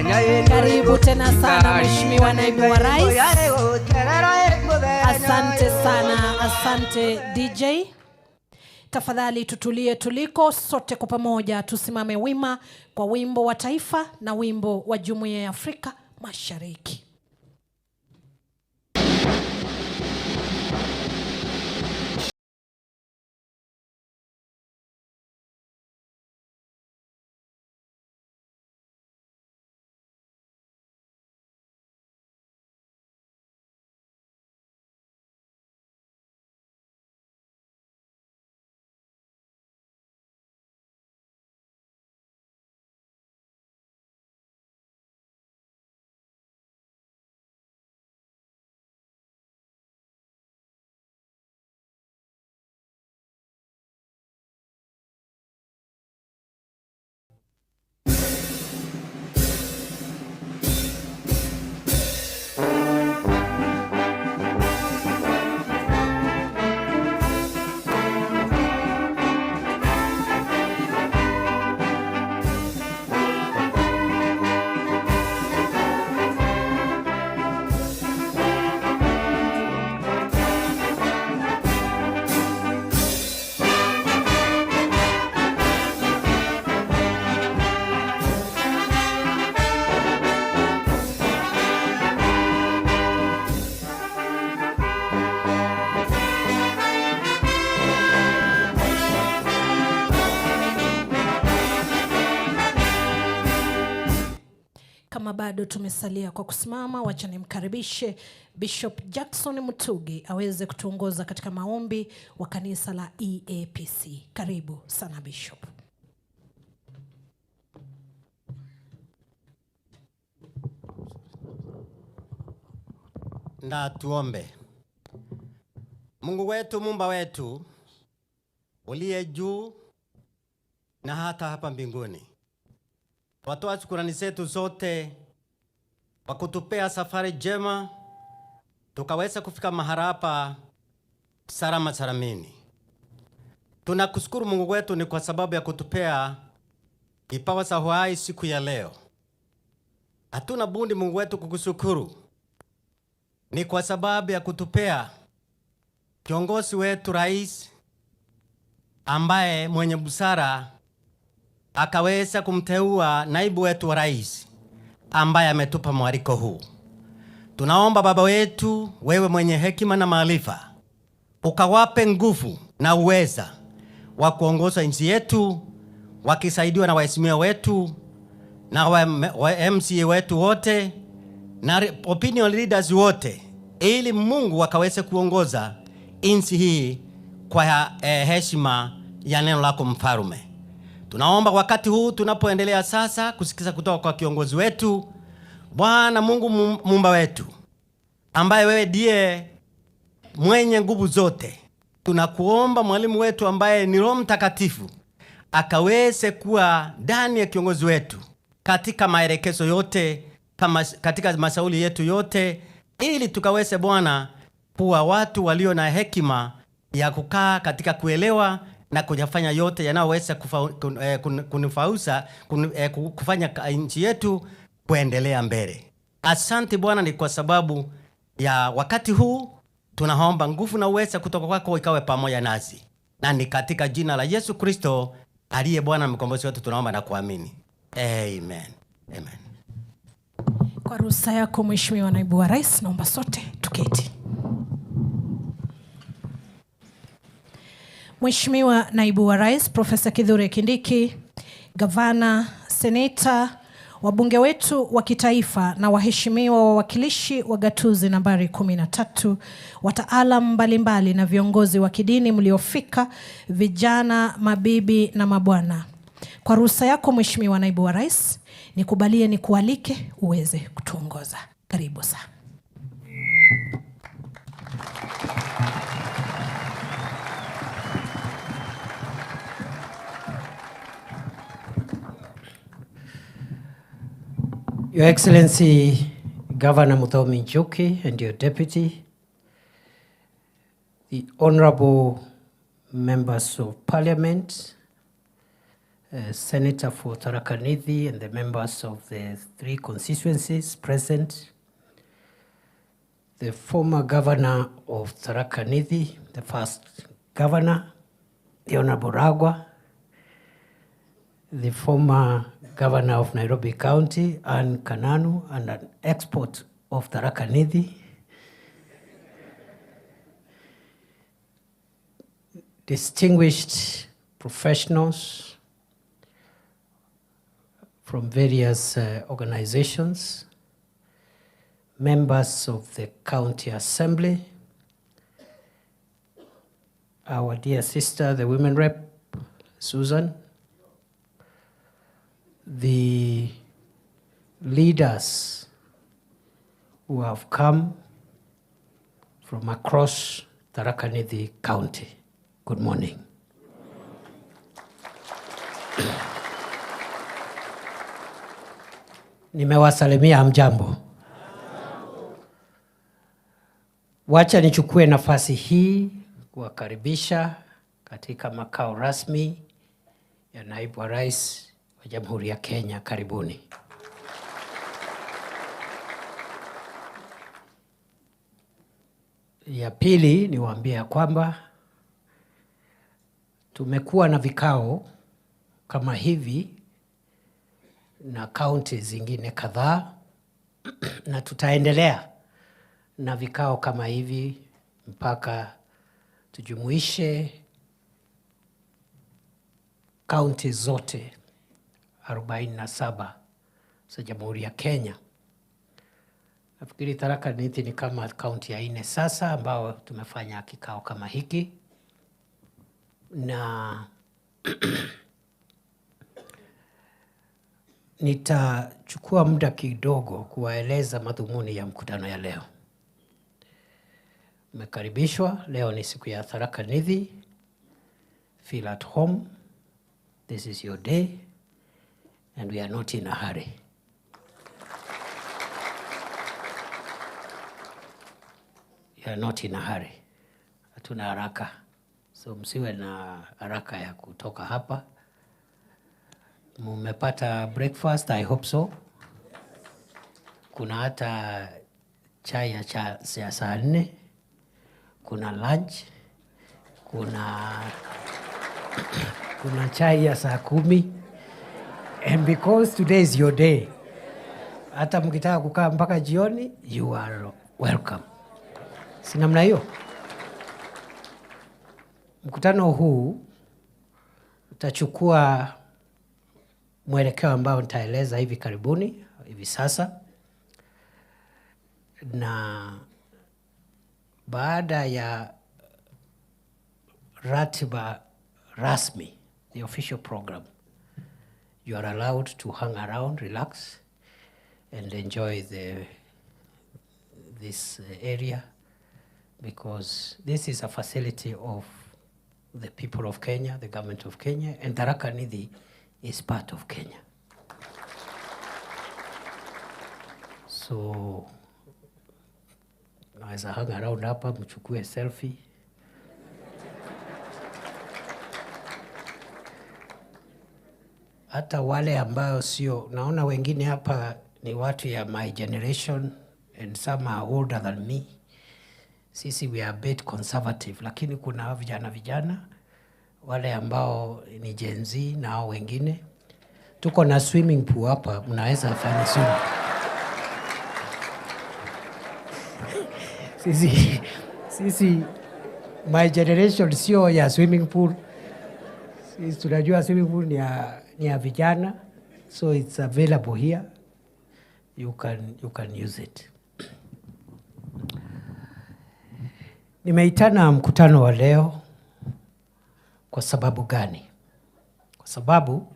Karibu tena sana Mheshimiwa Naibu wa Rais. Asante sana, asante DJ. Tafadhali tutulie tuliko, sote kwa pamoja tusimame wima kwa wimbo wa taifa na wimbo wa Jumuiya ya Afrika Mashariki. Kama bado tumesalia kwa kusimama, wacha nimkaribishe Bishop Jackson Mutugi aweze kutuongoza katika maombi wa kanisa la EAPC. Karibu sana Bishop. Na tuombe. Mungu wetu, Muumba wetu, uliye juu na hata hapa mbinguni, twatoa shukrani zetu zote kwa kutupea safari njema tukaweza kufika mahali hapa salama salamini. Tunakushukuru Mungu wetu ni kwa sababu ya kutupea kipawa cha uhai siku ya leo. Hatuna budi Mungu wetu kukushukuru ni kwa sababu ya kutupea kiongozi wetu rais ambaye mwenye busara akaweza kumteua naibu wetu wa rais ambaye ametupa mwaliko huu. Tunaomba Baba wetu, wewe mwenye hekima na maarifa, ukawape nguvu na uweza wa kuongoza nchi yetu, wakisaidiwa na waheshimiwa wetu na wa MCA wetu wote na opinion leaders wote, ili Mungu wakaweze kuongoza nchi hii kwa heshima ya neno lako Mfalme. Tunaomba wakati huu tunapoendelea sasa kusikiza kutoka kwa kiongozi wetu, Bwana Mungu Muumba wetu, ambaye wewe ndiye mwenye nguvu zote, tunakuomba mwalimu wetu ambaye ni Roho Mtakatifu akaweze kuwa ndani ya kiongozi wetu katika maelekezo yote, kama katika mashauri yetu yote, ili tukaweze Bwana kuwa watu walio na hekima ya kukaa katika kuelewa na kujafanya yote yanayoweza kufanya nchi yetu kuendelea mbele. Asante Bwana, ni kwa sababu ya wakati huu tunaomba nguvu na uweza kutoka kwako ikawe pamoja nasi. Na ni katika jina la Yesu Kristo aliye Bwana na mkombozi wetu tunaomba na kuamini. Amen. Amen. Kwa ruhusa yako Mheshimiwa Naibu wa Rais, naomba sote tuketi. Mheshimiwa Naibu wa Rais Profesa Kithure Kindiki, Gavana, Seneta, wabunge wetu wa kitaifa na waheshimiwa wawakilishi wa gatuzi nambari 13, wataalam mbalimbali na viongozi wa kidini mliofika, vijana, mabibi na mabwana. Kwa ruhusa yako Mheshimiwa Naibu wa Rais, nikubalie nikualike uweze kutuongoza. Karibu sana. Your Excellency Governor Muthomi Njuki and your deputy, the honorable members of parliament, Senator for Tharaka Nithi and the members of the 3 constituencies present, the former governor of Tharaka Nithi, the first governor, the Honorable Ragwa, the former governor of Nairobi County, Anne Kananu, and an expert of Tharaka Nithi, distinguished professionals from various organizations, members of the County Assembly, our dear sister, the Women Rep, Susan, the leaders who have come from across Tharaka Nithi County. Good morning. Nimewasalimia hamjambo. Wacha nichukue nafasi hii kuwakaribisha katika makao rasmi ya Naibu wa Rais wa Jamhuri ya Kenya. Karibuni. Ya pili niwaambie kwamba tumekuwa na vikao kama hivi na kaunti zingine kadhaa na tutaendelea na vikao kama hivi mpaka tujumuishe kaunti zote 47 za Jamhuri ya Kenya. Nafikiri Tharaka Nithi ni kama kaunti ya 4 sasa ambao tumefanya kikao kama hiki, na nitachukua muda kidogo kuwaeleza madhumuni ya mkutano ya leo. Mmekaribishwa. Leo ni siku ya Tharaka Nithi. Feel at home. This is your day and we are not in a hurry. We are not in a hurry. Hatuna haraka. So msiwe na haraka ya kutoka hapa. Mmepata breakfast? I hope so. Kuna hata chai ya saa 4. Kuna lunch. Kuna chai ya saa 10. And because today is your day, hata mkitaka kukaa mpaka jioni, you are welcome. Si namna hiyo? Mkutano huu utachukua mwelekeo ambao nitaeleza hivi karibuni, hivi sasa. Na baada ya ratiba rasmi, the official program, you are allowed to hang around, relax, and enjoy this area, because this is a facility of the people of Kenya, the government of Kenya, and Tharaka Nithi is part of Kenya. So, naweza hang around hapa, mchukue selfie. Hata wale ambao sio, naona wengine hapa ni watu ya my generation and some are older than me. Sisi we are a bit conservative, lakini kuna vijana wale ambao ni Gen Z na hao wengine. Tuko na swimming pool hapa, mnaweza fanya swimming. Sisi my generation sio ya swimming pool. Sisi tunajua swimming pool ni ya vijana, so it's available here. You can use it. Nimeitana mkutano wa leo kwa sababu gani? Kwa sababu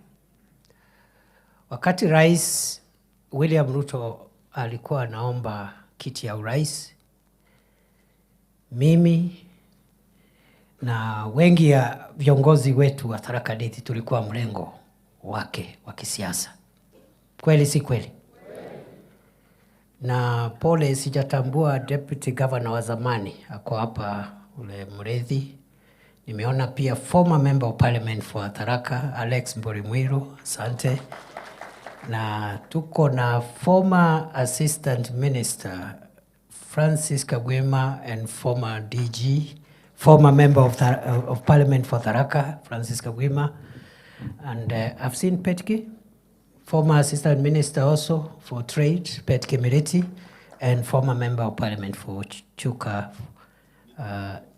wakati Rais William Ruto alikuwa anaomba kiti ya urais, mimi na wengi ya viongozi wetu wa Tharaka Nithi tulikuwa mlengo wake wa kisiasa. Kweli si kweli? Na pole sijatambua deputy governor wa zamani ako hapa, ule Mrethi, Nimeona pia former member of parliament for Tharaka, Alex Mborimwiru, asante. Na tuko na former assistant minister, Francis Kagwema, and former DG, former member of parliament for Tharaka, Francis Kagwema. And I've seen Petke, former assistant minister also for trade, Petke Miriti, and former member of parliament for Chuka,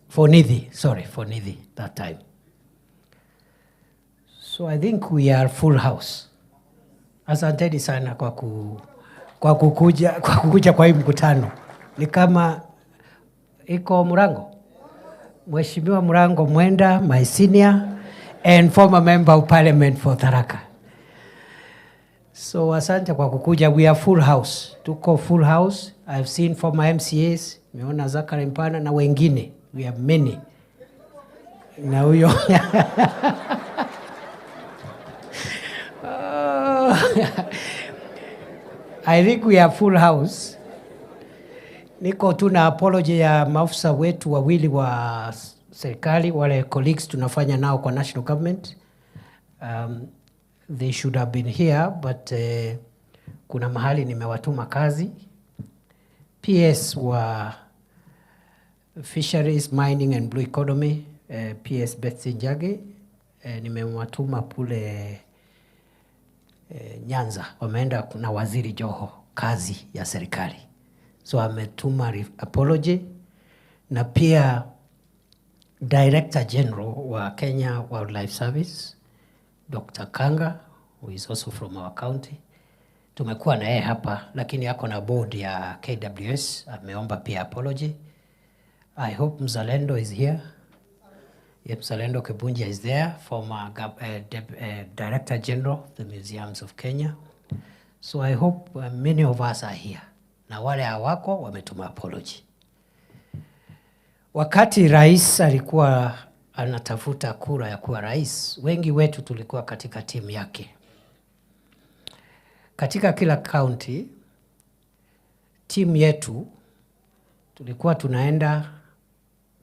for Nithi that time. So I think we are full house. Asanteni sana kwa kukuja kwa hii mkutano. Ni kama iko Murango. Mheshimiwa Murango Mwenda, my senior, and former member of parliament for Tharaka. So asante kwa kukuja. We are full house. Tuko full house. I've seen former MCAs, nimeona Zachary Mpana na wengine. We have many. Na huyo I think we are full house. Niko tuna apology ya maafisa wetu wawili wa serikali, wale colleagues tunafanya nao kwa national government. They should have been here, but kuna mahali nimewatuma kazi. PS wa Fisheries, Mining and Blue Economy, PS Betsy Njage, nimewatuma kule Nyanza, wameenda na waziri Joho kazi ya serikali. So ametuma apology, na pia Director General wa Kenya Wildlife Service, Dr. Kanga, who is also from our county. Tumekuwa na yeye hapa, lakini yako na board ya KWS, ameomba pia apology. I hope Mzalendo is here. Yep, Mzalendo Kebunja is there, former Director General of the Museums of Kenya. So I hope many of us are here. Na wale hawako wametuma apology. Wakati rais alikuwa anatafuta kura ya kuwa rais, wengi wetu tulikuwa katika timu yake. Katika kila county, timu yetu tulikuwa tunaenda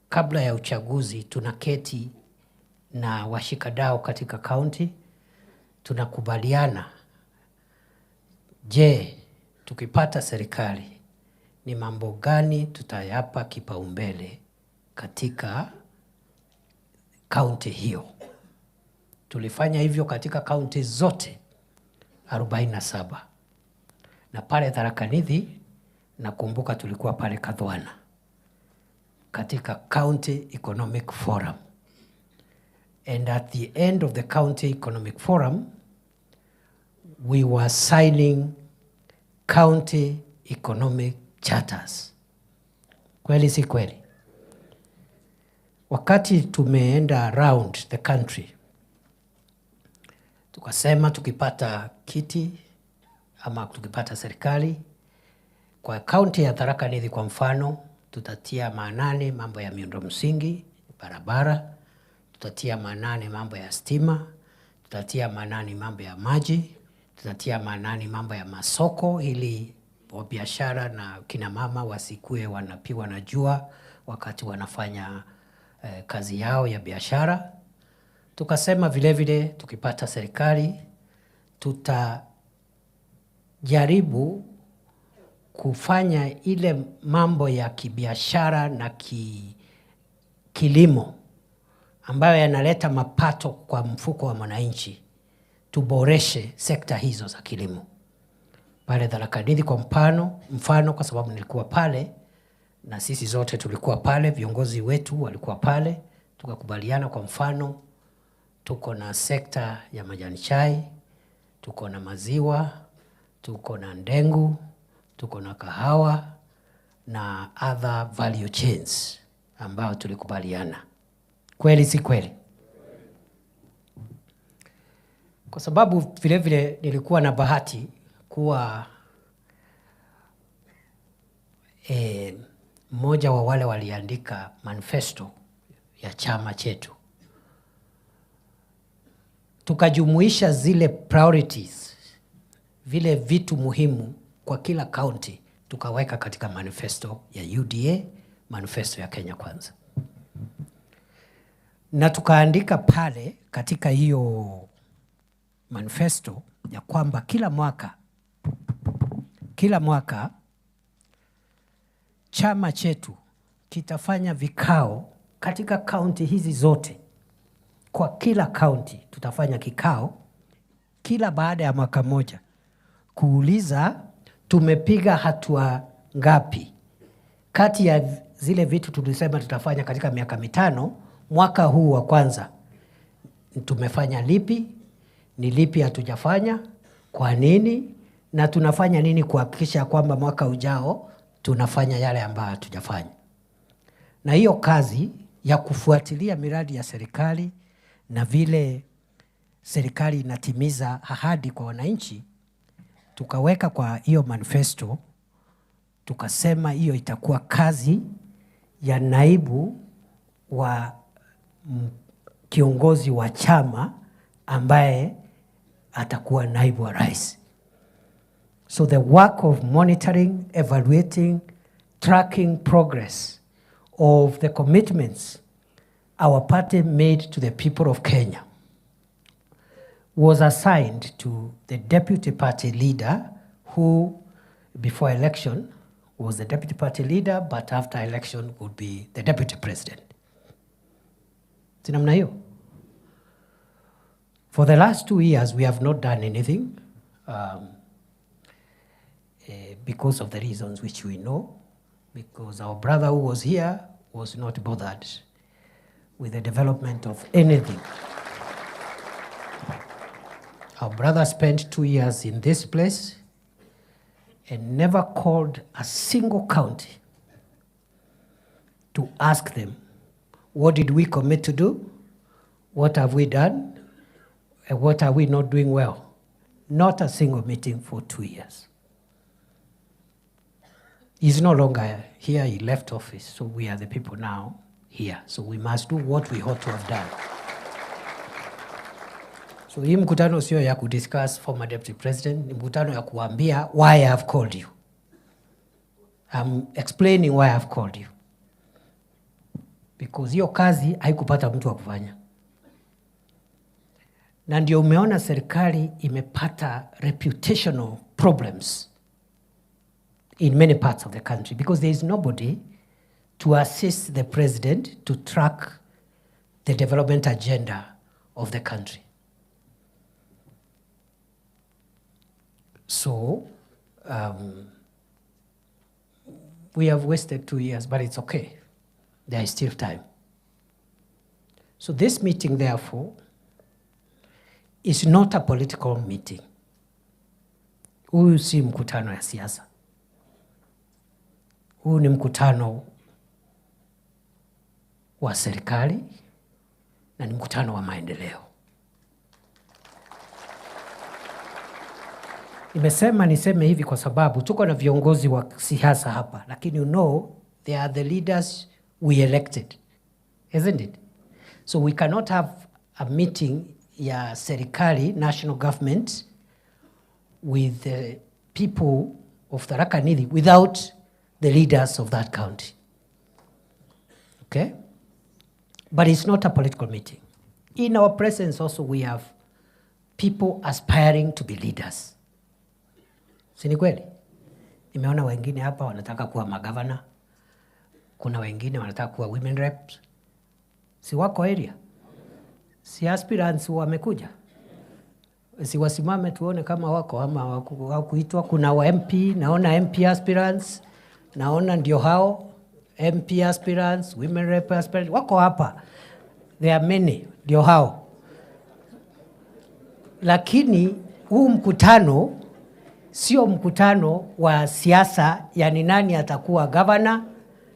kabla ya uchaguzi, tunaketi na washikadau katika county, tunakubaliana, je, tukipata serikali ni mambo gani tutayapa kipaumbele katika county hiyo. Tulifanya hivyo katika county zote 47. Na pale Tharaka Nithi, nakumbuka tulikuwa pale Kadhwana katika County Economic Forum. And at the end of the County Economic Forum, we were signing county economic charters. Kweli si kweli? Wakati tumeenda around the country, tukasema tukipata kiti ama tukipata serikali, kwa county ya Tharaka Nithi kwa mfano, tutatia maanani mambo ya miundo msingi, barabara, tutatia maanani mambo ya stima, tutatia maanani mambo ya maji, tutatia maanani mambo ya masoko ili wabiashara na kina mama wasikue wanapigwa na jua wakati wanafanya kazi yao ya biashara. Tukasema vile vile tukipata serikali tutajaribu kufanya ile mambo ya kibiashara na kilimo ambayo yanaleta mapato kwa mfuko wa mwananchi, tuboreshe sekta hizo za kilimo. Pale Tharaka Nithi kwa mfano kwa sababu nilikuwa pale na sisi zote tulikuwa pale, viongozi wetu walikuwa pale, tukakubaliana kwa mfano tuko na sekta ya majani chai, tuko na maziwa, tuko na ndengu, tuko na kahawa na other value chains ambao tulikubaliana. Kweli si kweli? Kwa sababu vile vile nilikuwa na bahati kuwa mmoja wa wale waliandika manifesto ya chama chetu. Tukajumuisha zile priorities, vile vitu muhimu kwa kila county, tukaweka katika manifesto ya UDA, manifesto ya Kenya Kwanza. Na tukaandika pale katika hiyo manifesto ya kwamba kila mwaka chama chetu kitafanya vikao katika kaunti hizi zote. Kwa kila kaunti tutafanya kikao kila baada ya mwaka moja kuuliza tumepiga hatua ngapi kati ya zile vitu tulisema tutafanya katika miaka 5. Mwaka huu wa kwanza tumefanya lipi, ni lipi hatujafanya, kwa nini, na tunafanya nini kuhakikisha kwamba mwaka ujao tunafanya yale ambayo hatujafanya. Na hiyo kazi ya kufuatilia miradi ya serikali na vile serikali inatimiza ahadi kwa wananchi, tukaweka kwa hiyo manifesto, tukasema hiyo itakuwa kazi ya naibu wa kiongozi wa chama ambaye atakuwa naibu wa rais. So the work of monitoring, evaluating, tracking progress of the commitments our party made to the people of Kenya was assigned to the deputy party leader, who before election was the deputy party leader, but after election would be the deputy president. Sinamna hiyo. For the last 2 years, we have not done anything because of the reasons which we know, because our brother who was here was not bothered with the development of anything. Our brother spent 2 years in this place and never called a single county to ask them, what did we commit to do? What have we done? And what are we not doing well? Not a single meeting for 2 years. He's no longer here, he left office, so we are the people now here. So we must do what we ought to have done. So hii mkutano sio ya kudiscuss former deputy president, ni mkutano ya kuambia why I have called you. I'm explaining why I have called you. Because hiyo kazi haikupata mtu wa kufanya. Na ndio umeona serikali imepata reputational problems in many parts of the country, because there is nobody to assist the president to track the development agenda of the country. So we have wasted 2 years, but it's okay. There is still time. So this meeting, therefore, is not a political meeting. Huu si mkutano ya siasa. Huu ni mkutano wa serikali na ni mkutano wa maendeleo. Niseme hivi kwa sababu tuko na viongozi wa siasa hapa, lakini you know they are the leaders we elected, isn't it? So we cannot have a meeting ya serikali, national government, with the people of Tharaka Nithi without the leaders of that county. Okay? But it's not a political meeting. In our presence also we have people aspiring to be leaders. Si ni kweli? Nimeona wengine hapa wanataka kuwa magavana. Kuna wengine wanataka kuwa women reps. Si wako area? Si aspirants wamekuja? Si wasimame tuone kama wako ama hawakuitwa. Kuna wa MP, naona MP aspirants, naona ndio hao MP aspirants, women rep aspirants, wako hapa. There are many, ndio hao. Lakini huu mkutano sio mkutano wa siasa, yani nani atakuwa governor,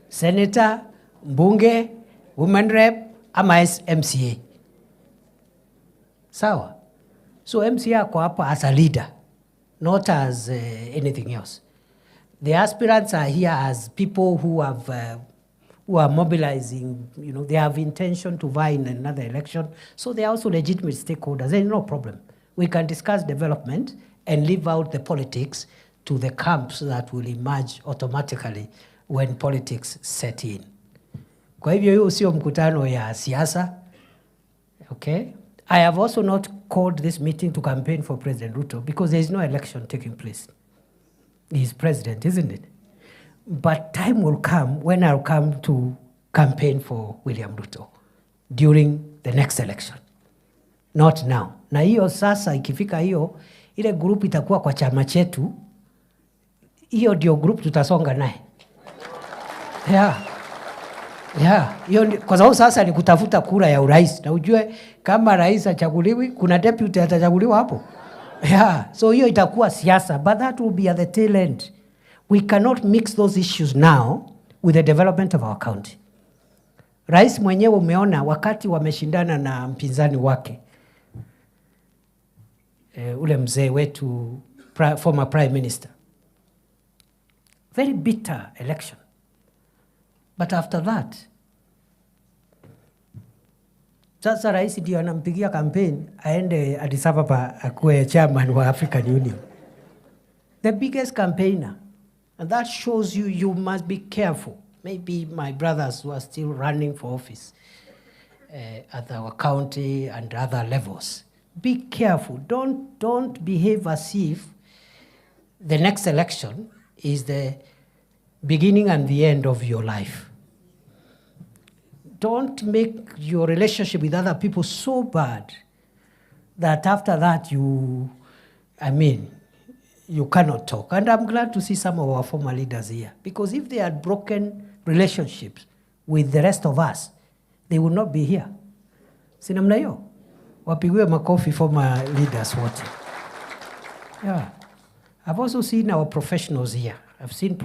senator, mbunge, women rep ama MCA. Sawa? So MCA ako hapa as a leader, not as anything else. The aspirants are here as people who are mobilizing, you know, they have intention to vie in another election. So they are also legitimate stakeholders. There is no problem. We can discuss development and leave out the politics to the camps that will emerge automatically when politics set in. Kwa hivyo hiyo sio mkutano ya siasa, Okay? I have also not called this meeting to campaign for President Ruto because there is no election taking place. He is president, isn't it? But time will come when I'll come to campaign for William Ruto during the next election. Not now. Na hiyo sasa ikifika hiyo, ile group itakuwa kwa chama chetu, hiyo ndio group tutasonga naye. Hiyo kwa sababu sasa ni kutafuta kura ya urais. Na ujue kama rais achaguliwi, kuna deputy atachaguliwa hapo. So hiyo itakuwa siasa, but that will be at the tail end. We cannot mix those issues now with the development of our county. Rais mwenyewe umeona wakati wameshindana na mpinzani wake, ule mzee wetu, former prime minister. Very bitter election. But after that, sasa rais ndio anampigia campaign aende Addis Ababa akuwe chairman wa African Union. The biggest campaigner. And that shows you must be careful. Maybe my brothers who are still running for office at our county and other levels. Be careful. Don't behave as if the next election is the beginning and the end of your life. Don't make your relationship with other people so bad that after that you cannot talk. And I'm glad to see some of our former leaders here. Because if they had broken relationships with the rest of us, they would not be here. Sinamna hiyo? Wapigiwe makofi former leaders wote. Yeah. I've also seen our professionals here. I've seen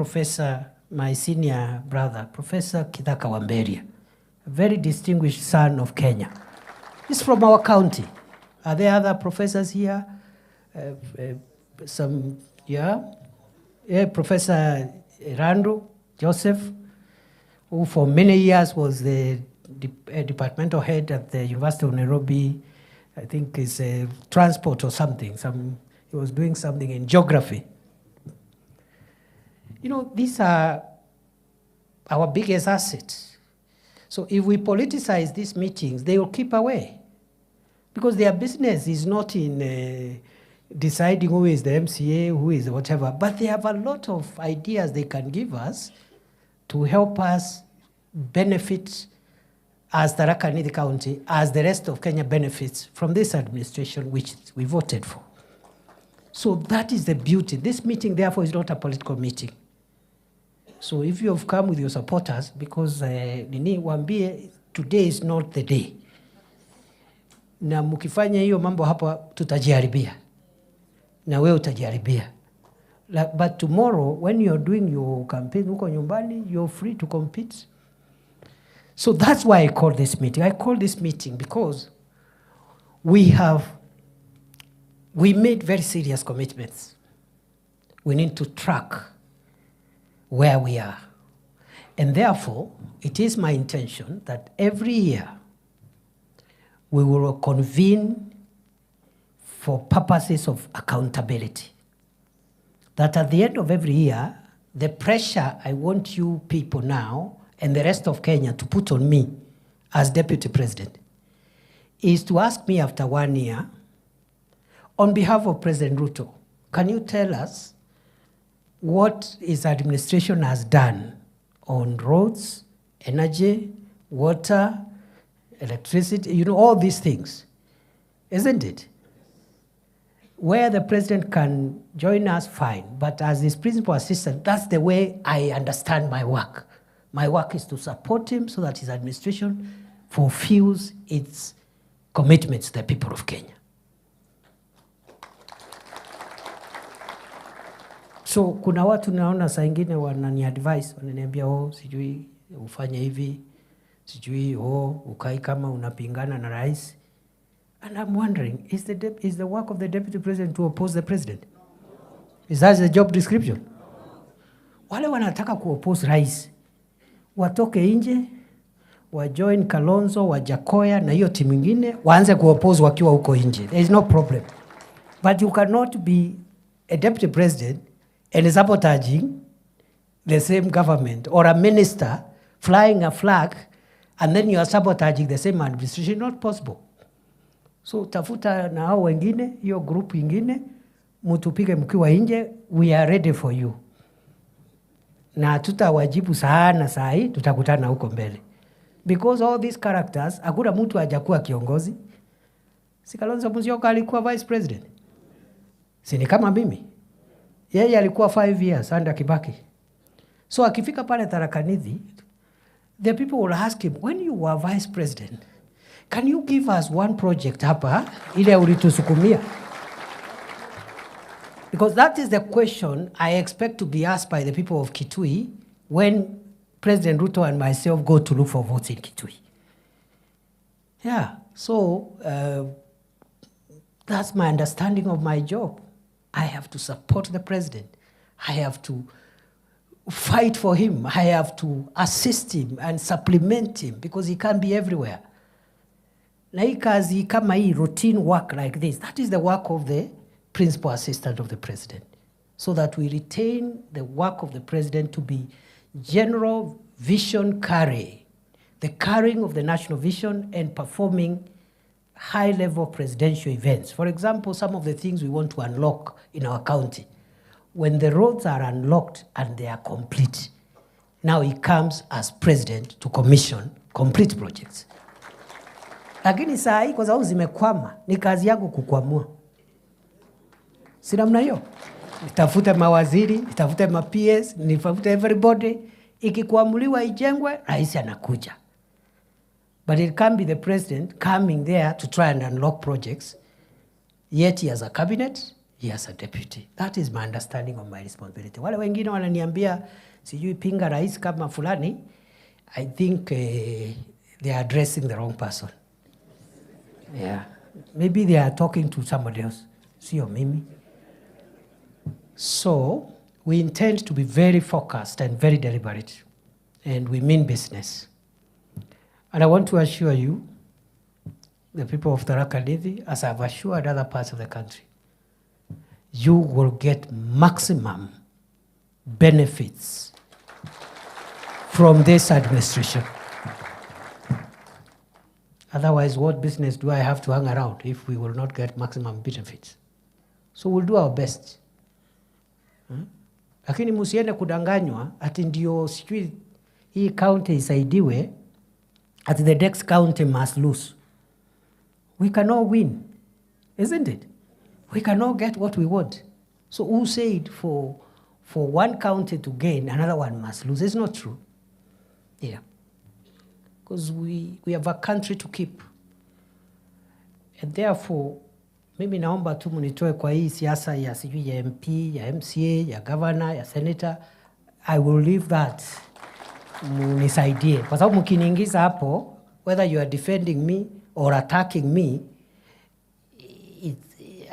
my senior brother, Professor Kithure Kindiki, a very distinguished son of Kenya. He's from our county. Are there other professors here? Professor Randu Joseph, who for many years was the departmental head at the University of Nairobi. I think is a transport or something. He was doing something in geography. These are our biggest assets. So if we politicize these meetings, they will keep away. Because their business is not in deciding who is the MCA, who is whatever, but they have a lot of ideas they can give us to help us benefit as Tharaka Nithi County, as the rest of Kenya benefits from this administration which we voted for. So that is the beauty. This meeting, therefore, is not a political meeting. So if you have come with your supporters, because wambie, today is not the day. Na mukifanya hiyo mambo hapa tutajiharibia. Na wewe utajiharibia. But tomorrow, when you're doing your campaign huko nyumbani, you're free to compete. So that's why I call this meeting. I call this meeting because we made very serious commitments. We need to track where we are. And therefore, it is my intention that every year we will convene for purposes of accountability. That at the end of every year, the pressure I want you people now and the rest of Kenya to put on me as Deputy President is to ask me after 1 year, on behalf of President Ruto, can you tell us what his administration has done on roads, energy, water, electricity, all these things, isn't it? Where the president can join us, fine. But as his principal assistant, that's the way I understand my work. My work is to support him so that his administration fulfills its commitments to the people of Kenya. So kuna watu naona saa ingine wanani advice, wananiambia sijui ufanye hivi, sijui ukai kama unapingana na rais. And I'm wondering, is the work of the deputy president to oppose the president? Is that the job description? Wale wanataka kuoppose rais, watoke nje, wajoin Kalonzo, Wajakoya na hiyo timu ingine, waanze kuoppose wakiwa huko nje. There is no problem. But you cannot be a deputy president and sabotaging the same government, or a minister flying a flag and then you are sabotaging the same administration. Not possible. So tafuta na hao wengine, hiyo group ingine, mtupige mkiwa nje, we are ready for you. Na tutawajibu sana saa hii, tutakutana huko mbele. Because all these characters, hakuna mtu hajakuwa kiongozi. Si Kalonzo Musyoka alikuwa vice president? Si ni kama mimi? Yeye alikuwa 5 years under Kibaki. So akifika pale Tharaka Nithi, the people will ask him, when you were vice president, can you give us one project hapa ile ulitusukumia? Because that is the question I expect to be asked by the people of Kitui when President Ruto and myself go to look for votes in Kitui. Yeah, so that's my understanding of my job. I have to support the president. I have to fight for him. I have to assist him and supplement him because he can't be everywhere. Na hii kazi kama hii routine work like this, that is the work of the principal assistant of the president, so that we retain the work of the president to be general vision carry, the carrying of the national vision and performing high-level presidential events. For example, some of the things we want to unlock in our county. When the roads are unlocked and they are complete, now he comes as president to commission complete projects. Lakini saa hii kwa sababu zimekwama, ni kazi yangu kukwamua. Si namna hiyo? Nitafute mawaziri, nitafute ma-PS, nitafute everybody. Ikikuamuliwa ijengwe, rais anakuja. But it can't be the president coming there to try and unlock projects. Yet he has a cabinet, he has a deputy. That is my understanding of my responsibility. Wale wengine wananiambia sijui pinga rais kama fulani, I think they are addressing the wrong person. Yeah, maybe they are talking to somebody else. Sio mimi. So we intend to be very focused and very deliberate, and we mean business. And I want to assure you, the people of Tharaka Nithi, as I've assured other parts of the country, you will get maximum benefits from this administration. Otherwise, what business do I have to hang around if we will not get maximum benefits? So we'll do our best. Lakini musiende kudanganywa ati ndio sijui hii county isaidiwe, at the next county must lose. We cannot win, isn't it? We cannot get what we want. So who said for one county to gain, another one must lose? It's not true. Yeah. Because we have a country to keep. And therefore, mimi naomba tu munitoe kwa hii siasa ya sijui ya MP, ya MCA, ya governor, ya senator. I will leave that. Munisaidie. Kwa sababu mkiniingiza hapo, whether you are defending me or attacking me,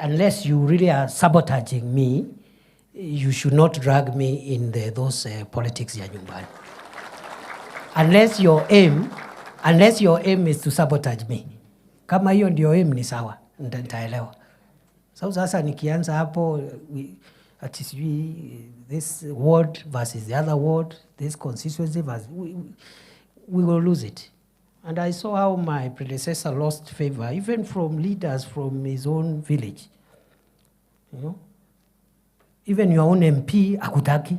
unless you really are sabotaging me, you should not drag me in those politics ya nyumbani. Unless your aim is to sabotage me. Kama hiyo ndio aim ni sawa, nitaelewa. So sasa nikianza hapo, ati sijui this ward versus the other ward, this constituency versus, we will lose it. And I saw how my predecessor lost favor, even from leaders from his own village. You know? Even your own MP, akutaki.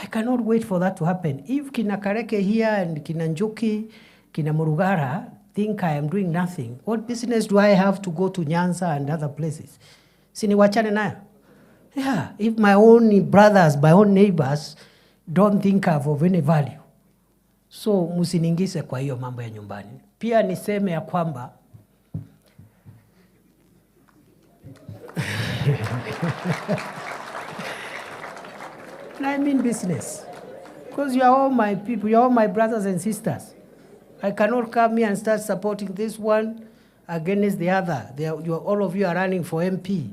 I cannot wait for that to happen. If kina Kareke here and kina Njuki, kina Murugara think I am doing nothing, what business do I have to go to Nyanza and other places? Sini wachane nayo? Yeah, if my own brothers, my own neighbors don't think of any value. So musiningise kwa hiyo mambo ya nyumbani. Pia niseme ya kwamba and I mean business. Because you are all my people, you are all my brothers and sisters. I cannot come here and start supporting this one against the other. All of you are running for MP.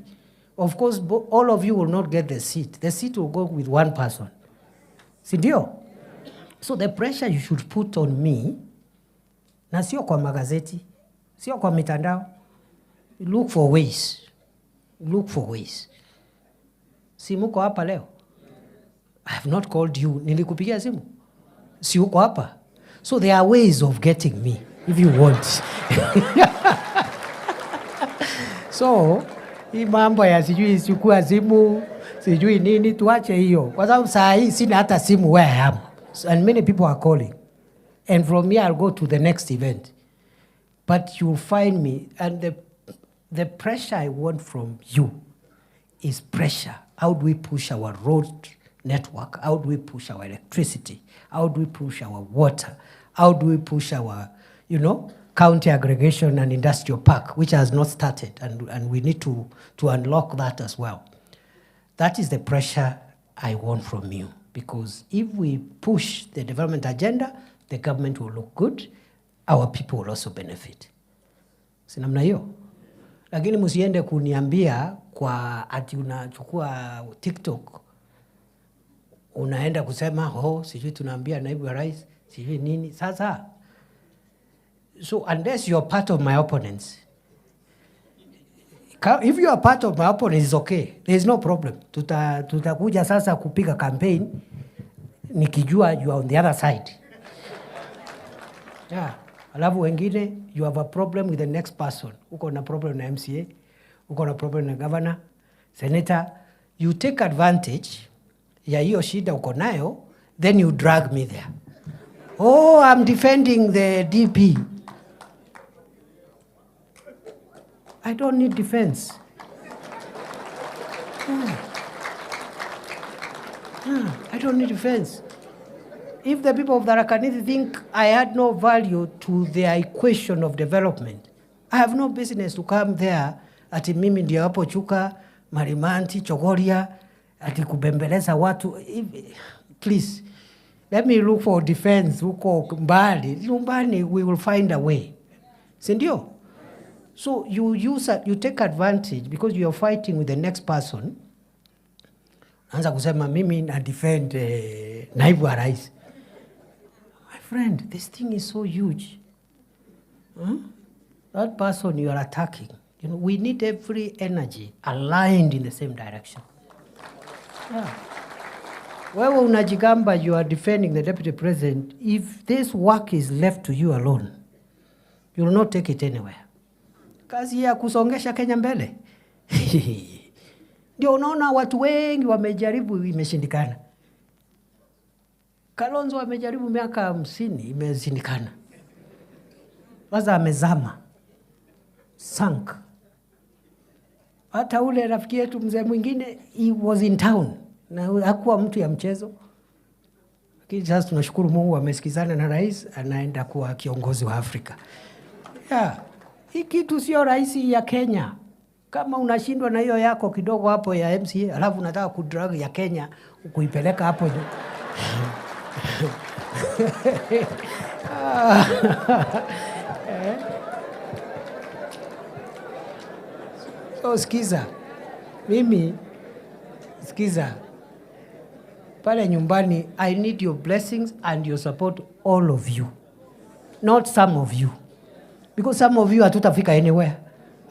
Of course, all of you will not get the seat. The seat will go with one person. Sindio? So the pressure you should put on me, na sio kwa magazeti, sio kwa mitandao, look for ways. Look for ways. Si muko hapa leo? I have not called you. Nilikupigia simu? Si uko hapa? So there are ways of getting me, if you want. So hii mambo ya sijui chukua simu sijui nini, tuache hiyo, kwa sababu saa hii sina hata simu where I am, and many people are calling, and from here I'll go to the next event, but you'll find me, and the pressure I want from you is pressure. How do we push our road network? How do we push our electricity? How do we push our water? How do we push our, county aggregation and industrial park, which has not started, and we need to unlock that as well. That is the pressure I want from you, because if we push the development agenda, the government will look good, our people will also benefit. Si namna hiyo? Lakini msiende kuniambia kwa ati unachukua TikTok, unaenda kusema, sijui tunaambia naibu wa rais, sijui nini. Sasa, so unless you're part of my opponents, if you are part of my opponents, it's okay. There is no problem. Tutakuja sasa kupiga campaign, nikijua you are on the other side. Yeah. Alafu wengine, you have a problem with the next person. Uko na problem na MCA, uko na problem na governor, senator. You take advantage ya hiyo shida uko nayo, then you drag me there. I'm defending the DP. I don't need defense. I don't need defense. If the people of Tharaka Nithi think I add no value to their equation of development, I have no business to come there ati mimi ndio hapo Chuka, Marimanti, Chogoria, ati kubembeleza watu. Please, let me look for defense huko mbali. Nyumbani, we will find a way. Sindio? So you take advantage because you are fighting with the next person. Anza kusema mimi na defend naibu wa rais. My friend, this thing is so huge. That person you are attacking, we need every energy aligned in the same direction. Yeah. Wewe unajigamba you are defending the deputy president. If this work is left to you alone, you will not take it anywhere. Kazi ya kusongesha Kenya mbele. Ndio unaona watu wengi wamejaribu, imeshindikana. Kalonzo amejaribu miaka 50, imeshindikana. Sasa amezama. Sank. Hata ule rafiki yetu mzee mwingine, he was in town. Na hakuwa mtu ya mchezo. Lakini sasa tunashukuru Mungu amesikizana na rais, anaenda kuwa kiongozi wa Afrika. Yeah. Hii kitu sio raisi ya Kenya. Kama unashindwa na hiyo yako kidogo hapo ya MCA, alafu unataka kudrag ya Kenya, kuipeleka hapo. So sikiza. Sikiza. Pale nyumbani, I need your blessings and your support, all of you. Not some of you. Because some of you hatutafika anywhere.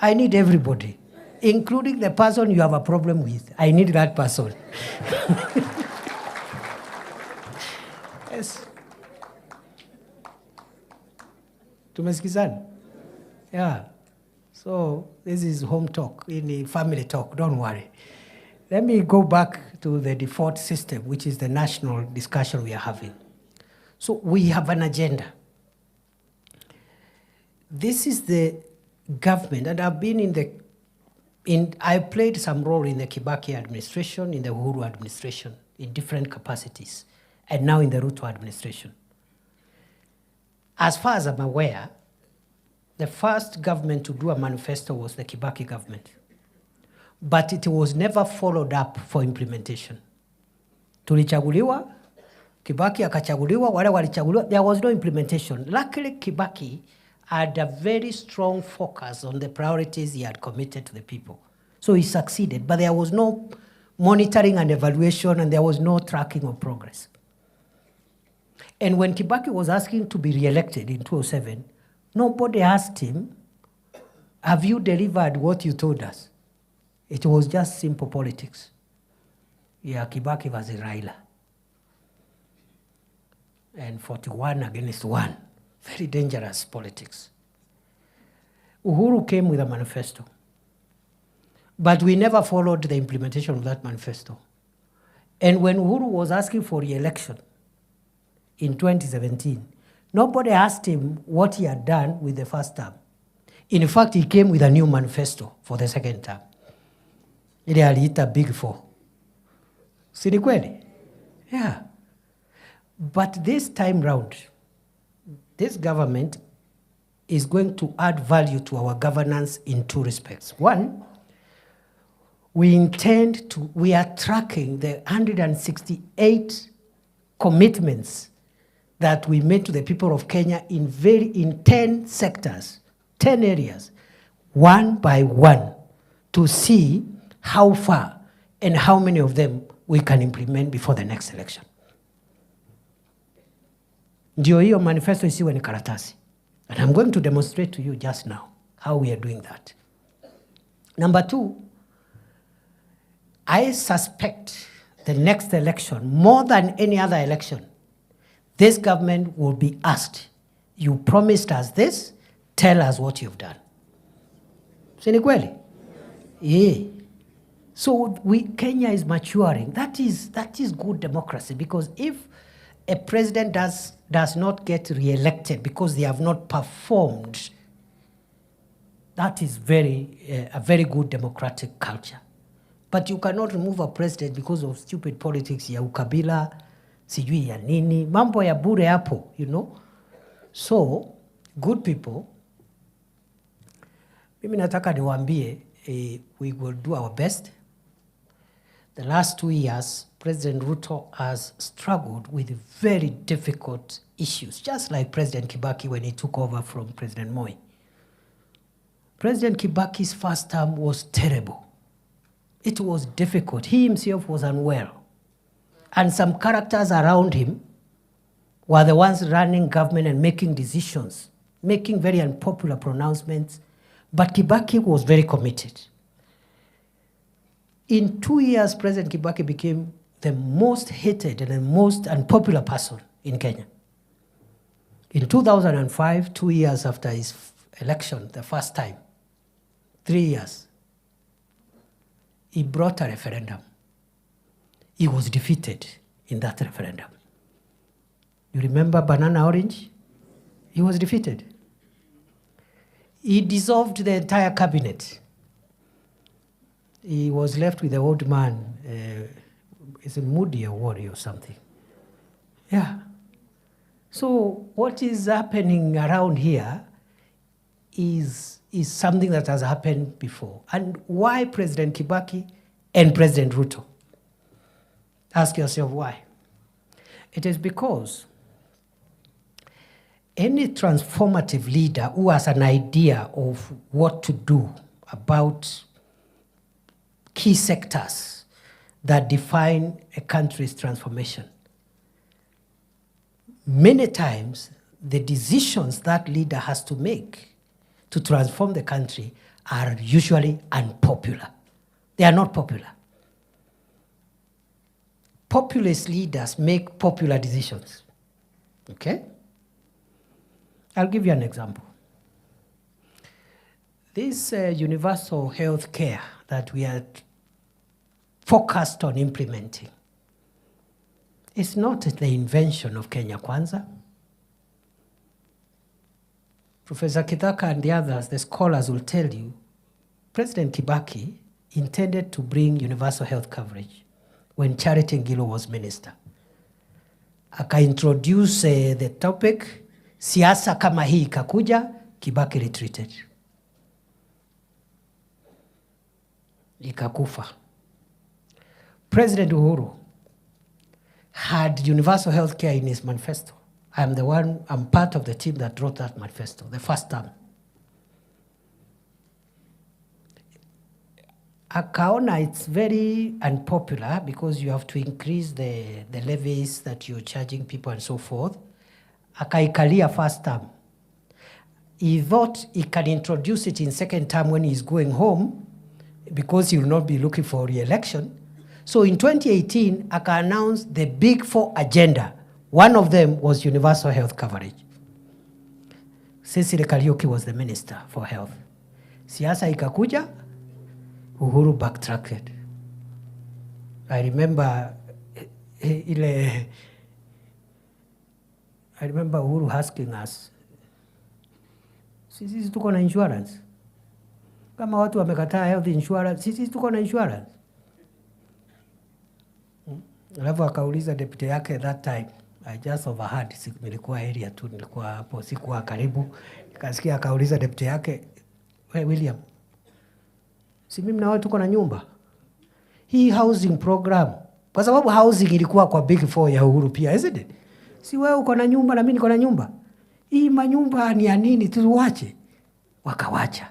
I need everybody, including the person you have a problem with. I need that person. Yes. Tumesikizana? Yeah. So this is home talk, in family talk, don't worry. Let me go back to the default system, which is the national discussion we are having. So we have an agenda. This is the government, and I've been I played some role in the Kibaki administration, in the Uhuru administration, in different capacities, and now in the Ruto administration. As far as I'm aware, the first government to do a manifesto was the Kibaki government. But it was never followed up for implementation. Tulichaguliwa, Kibaki akachaguliwa, wale walichaguliwa, there was no implementation. Luckily, Kibaki had a very strong focus on the priorities he had committed to the people. So he succeeded, but there was no monitoring and evaluation, and there was no tracking of progress. And when Kibaki was asking to be re-elected in 2007, nobody asked him, have you delivered what you told us? It was just simple politics. Yeah, Kibaki was a Raila. And 41 against 1. Very dangerous politics. Uhuru came with a manifesto. But we never followed the implementation of that manifesto. And when Uhuru was asking for re-election in 2017, nobody asked him what he had done with the first term. In fact, he came with a new manifesto for the second term. Ile aliita Big Four. Si ni kweli? Yeah. But this time round, this government is going to add value to our governance in two respects. One, we are tracking the 168 commitments that we made to the people of Kenya in 10 sectors, 10 areas, one by one, to see how far and how many of them we can implement before the next election. Ndio hiyo manifesto isiwe ni karatasi. And I'm going to demonstrate to you just now how we are doing that. Number two, I suspect the next election, more than any other election, this government will be asked, you promised us this, tell us what you've done. Si ni kweli? Yeah. So Kenya is maturing. That is good democracy, because if a president does not get re-elected because they have not performed, that is a very good democratic culture. But you cannot remove a president because of stupid politics ya ukabila, sijui ya nini, mambo ya bure hapo, you know. So, good people, mimi nataka niwaambie, we will do our best. The last 2 years, President Ruto has struggled with very difficult issues, just like President Kibaki when he took over from President Moi. President Kibaki's first term was terrible. It was difficult. He himself was unwell. And some characters around him were the ones running government and making decisions, making very unpopular pronouncements. But Kibaki was very committed. In 2 years, President Kibaki became the most hated and the most unpopular person in Kenya. In 2005, 2 years after his election, the first time, 3 years, he brought a referendum. He was defeated in that referendum. You remember Banana Orange? He was defeated. He dissolved the entire cabinet. He was left with the old man, is a Moody Award or something. Yeah. So what is happening around here is something that has happened before. And why President Kibaki and President Ruto? Ask yourself why. It is because any transformative leader who has an idea of what to do about key sectors that define a country's transformation, many times the decisions that leader has to make to transform the country are usually unpopular. They are not popular. Populist leaders make popular decisions. Okay? I'll give you an example. This universal health care that we are focused on implementing is not the invention of Kenya Kwanza. Professor Kitaka and the others, the scholars, will tell you, President Kibaki intended to bring universal health coverage when Charity Ngilu was minister. Aka-introduce the topic, siasa kama hii ikakuja, Kibaki retreated. Ikakufa. President Uhuru had universal health care in his manifesto. I'm part of the team that wrote that manifesto, the first term. Akaona it's very unpopular because you have to increase the levies that you're charging people and so forth. Akaikalia first term. He thought he can introduce it in second term when he's going home because he will not be looking for re-election. So in 2018, Aka announced the Big Four agenda. One of them was universal health coverage. Cecily Kariuki was the minister for health. Siasa ikakuja, Uhuru backtracked. I remember Uhuru asking us, sisi tuko na insurance? Kama watu wamekataa health insurance, sisi tuko na insurance? Alafu akauliza deputy yake that time, I just overheard, nilikuwa area tu, nilikuwa hapo, sikuwa karibu. Nikasikia akauliza deputy yake, "Wewe William, si mimi na wewe tuko na nyumba? Hii housing program," kwa sababu housing ilikuwa kwa big four ya Uhuru pia, isn't it? "Si wewe uko na nyumba na mimi niko na nyumba. Hii manyumba ni ya nini, tuwache?" Wakawacha.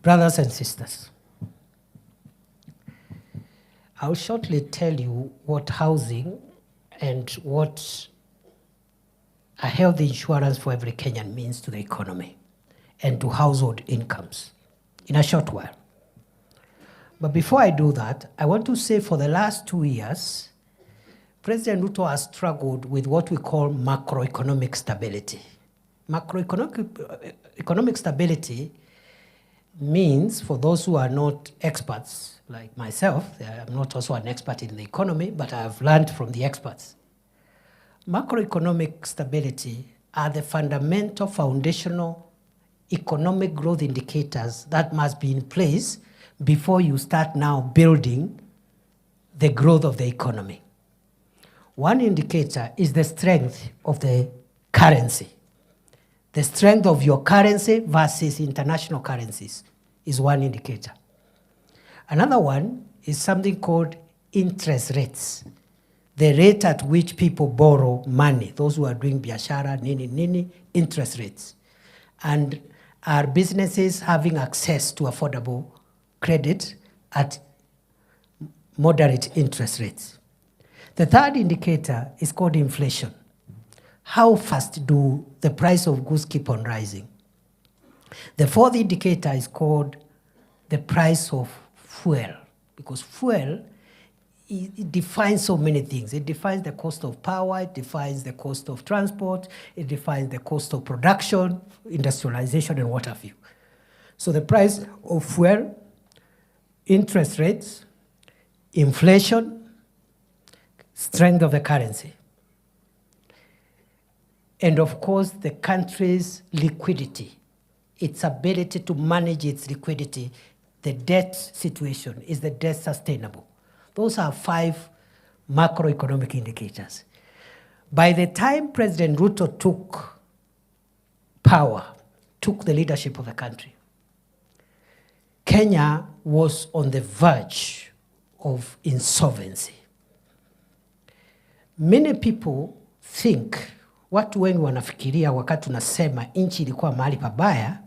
Brothers and sisters, I'll shortly tell you what housing and what a health insurance for every Kenyan means to the economy and to household incomes in a short while. But before I do that, I want to say for the last 2 years, President Ruto has struggled with what we call macroeconomic stability. Macroeconomic stability means, for those who are not experts like myself, I'm not also an expert in the economy, but I have learned from the experts. Macroeconomic stability are the fundamental foundational economic growth indicators that must be in place before you start now building the growth of the economy. One indicator is the strength of the currency. The strength of your currency versus international currencies is one indicator. Another one is something called interest rates. The rate at which people borrow money, those who are doing biashara, nini, interest rates. And are businesses having access to affordable credit at moderate interest rates? The third indicator is called inflation. How fast do the price of goods keep on rising? The fourth indicator is called the price of fuel, because fuel, it defines so many things. It defines the cost of power, it defines the cost of transport, it defines the cost of production, industrialization, and what have you. So the price of fuel, interest rates, inflation, strength of the currency, and of course the country's liquidity, its ability to manage its liquidity. The debt situation, is the debt sustainable? Those are 5 macroeconomic indicators. By the time President Ruto took power, took the leadership of the country, Kenya was on the verge of insolvency. Many people think, watu wengi wanafikiria wakati tunasema nchi ilikuwa mahali pabaya,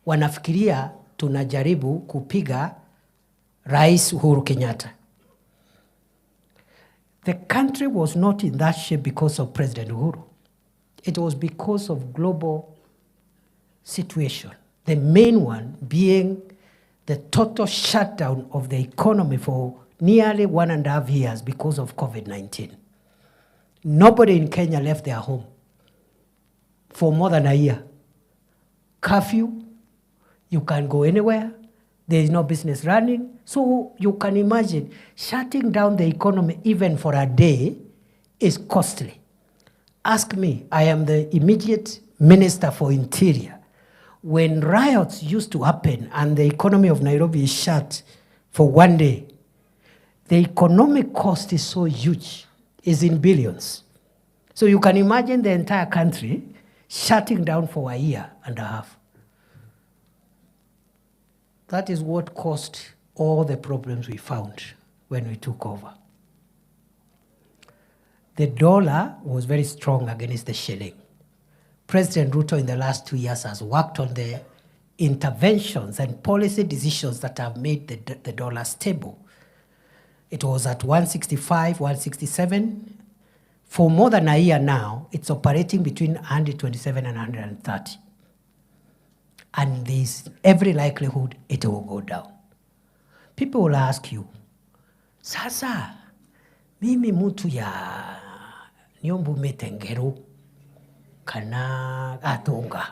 wanafikiria tunajaribu kupiga Rais Uhuru Kenyatta. The country was not in that shape because of President Uhuru. It was because of global situation. The main one being the total shutdown of the economy for nearly 1.5 years because of COVID-19. Nobody in Kenya left their home for more than a year. Curfew, you can't go anywhere. There is no business running. So you can imagine shutting down the economy even for a day is costly. Ask me, I am the immediate Minister for Interior. When riots used to happen and the economy of Nairobi is shut for 1 day, the economic cost is so huge, is in billions. So you can imagine the entire country shutting down for 1.5 years. That is what caused all the problems we found when we took over. The dollar was very strong against the shilling. President Ruto in the last 2 years has worked on the interventions and policy decisions that have made the dollar stable. It was at 165, 167. For more than 1 year now, it's operating between 127 and 130. And there's every likelihood it will go down. People will ask you, sasa, mimi mtu ya nyumbu metengeru kana atunga.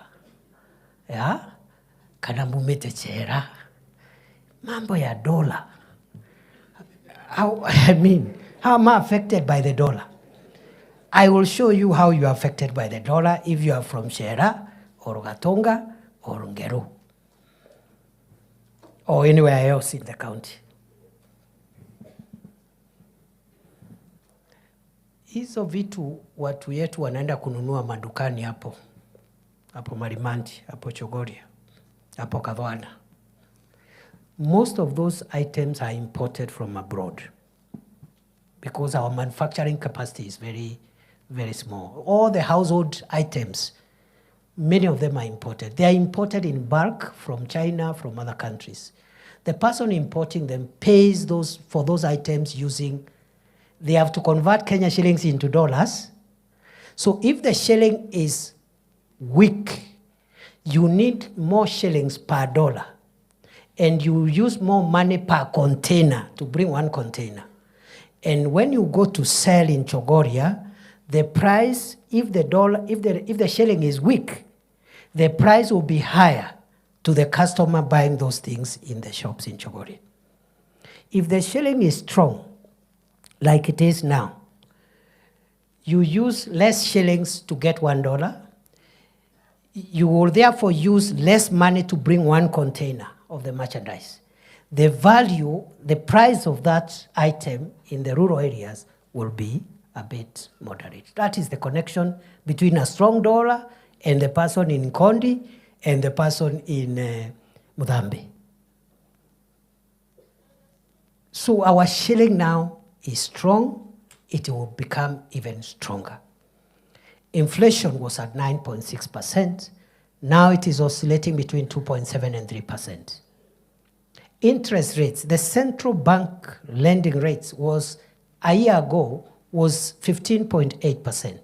ya kana mumete chera mambo ya dola. How am I affected by the dollar? I will show you how you are affected by the dollar if you are from Shera or Gatonga or Ngeru or anywhere else in the county. Hizo vitu watu yetu wanaenda kununua madukani hapo Marimandi, hapo Chogoria, hapo Kadhwana. Most of those items are imported from abroad because our manufacturing capacity is very, very small. All the household items, many of them are imported. They are imported in bulk from China, from other countries. The person importing them pays for those items using, they have to convert Kenya shillings into dollars. So if the shilling is weak, you need more shillings per dollar. And you use more money per container to bring one container. And when you go to sell in Chogoria, the price, if the shilling is weak, the price will be higher to the customer buying those things in the shops in Chogoria. If the shilling is strong, like it is now, you use less shillings to get $1. You will therefore use less money to bring one container of the merchandise. The value, the price of that item in the rural areas will be a bit moderate. That is the connection between a strong dollar and the person in Kondi and the person in Mudambe. So our shilling now is strong. It will become even stronger. Inflation was at 9.6%. Now it is oscillating between 2.7 and 3%. Interest rates, the central bank lending rates was, a year ago, was 15.8%.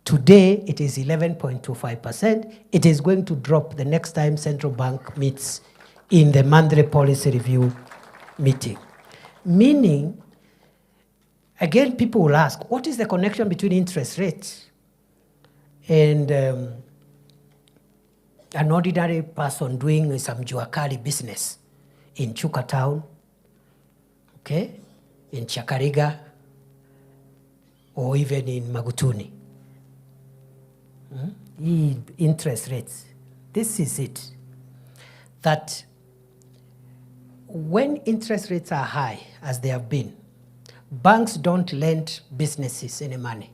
Today, it is 11.25%. It is going to drop the next time central bank meets in the monthly policy review meeting. Meaning, again, people will ask, what is the connection between interest rates and an ordinary person doing some juakali business in Chuka Town, okay, in Chakariga, or even in Magutuni? Interest rates. This is it. That when interest rates are high, as they have been, banks don't lend businesses any money.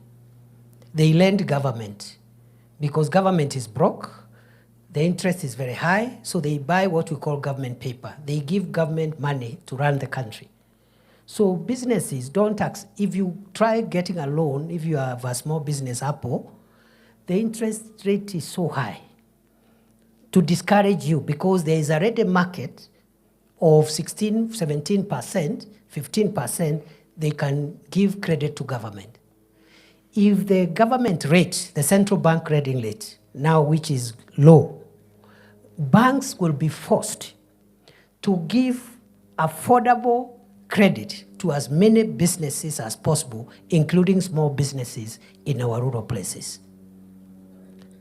They lend government because government is broke. The interest is very high, so they buy what we call government paper. They give government money to run the country. So businesses don't tax. If you try getting a loan, if you have a small business, Apple, the interest rate is so high to discourage you because there is already a market of 16, 17%, 15%, they can give credit to government. If the government rate, the central bank rating rate, now which is low, banks will be forced to give affordable credit to as many businesses as possible, including small businesses in our rural places.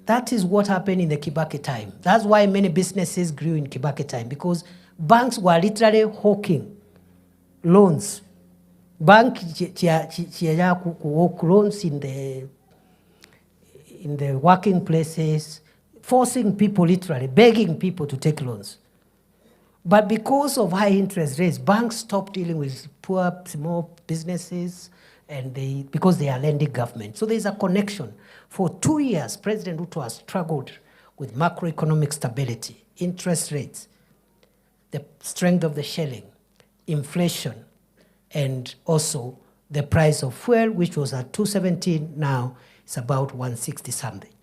That is what happened in the Kibaki time. That's why many businesses grew in Kibaki time, because banks were literally hawking loans. Bank loans in the working places, forcing people, literally begging people to take loans. But because of high interest rates, banks stopped dealing with poor small businesses, and because they are lending government. So there's a connection. For 2 years, President Ruto has struggled with macroeconomic stability, interest rates, the strength of the shilling, inflation, and also the price of fuel, which was at 217, now it's about 160 something.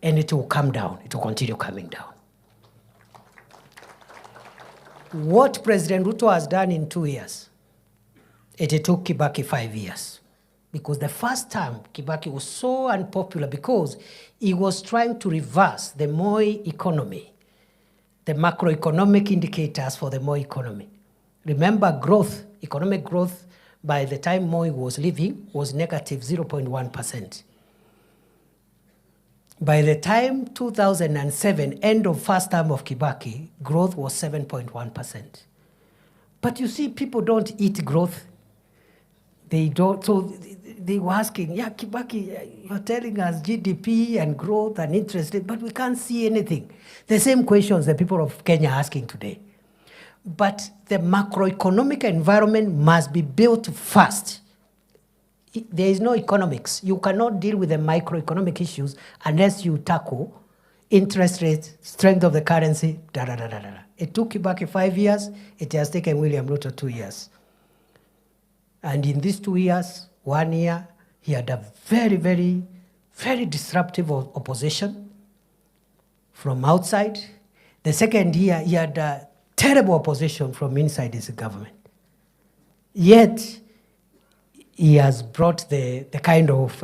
And it will come down, it will continue coming down. What President Ruto has done in 2 years, it took Kibaki 5 years. Because the first time, Kibaki was so unpopular because he was trying to reverse the Moi economy, the macroeconomic indicators for the Moi economy. Remember, growth, economic growth, by the time Moi was leaving, was negative 0.1%. By the time 2007, end of first term of Kibaki, growth was 7.1%. But you see, people don't eat growth. They don't, so they were asking, yeah, Kibaki, you're telling us GDP and growth and interest rate, but we can't see anything. The same questions the people of Kenya are asking today. But the macroeconomic environment must be built first. There is no economics. You cannot deal with the microeconomic issues unless you tackle interest rates, strength of the currency, da da da da da. It took Kibaki 5 years. It has taken William Ruto 2 years. And in these 2 years, 1 year, he had a very, very, very disruptive opposition from outside. The second year, he had a terrible opposition from inside his government. Yet, he has brought the kind of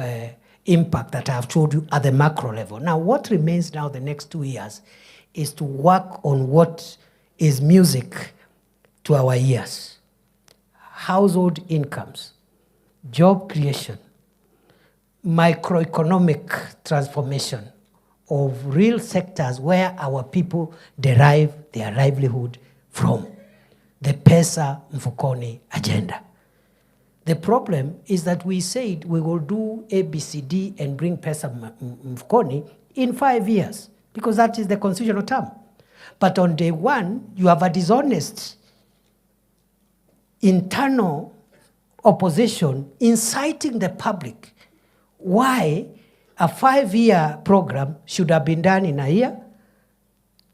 impact that I have told you at the macro level. Now, what remains now the next 2 years is to work on what is music to our ears. Household incomes, job creation, microeconomic transformation of real sectors where our people derive their livelihood from. The Pesa Mfukoni agenda. The problem is that we said we will do ABCD and bring Pesa Mfukoni in 5 years, because that is the constitutional term. But on day one, you have a dishonest internal opposition inciting the public why a 5-year program should have been done in a year.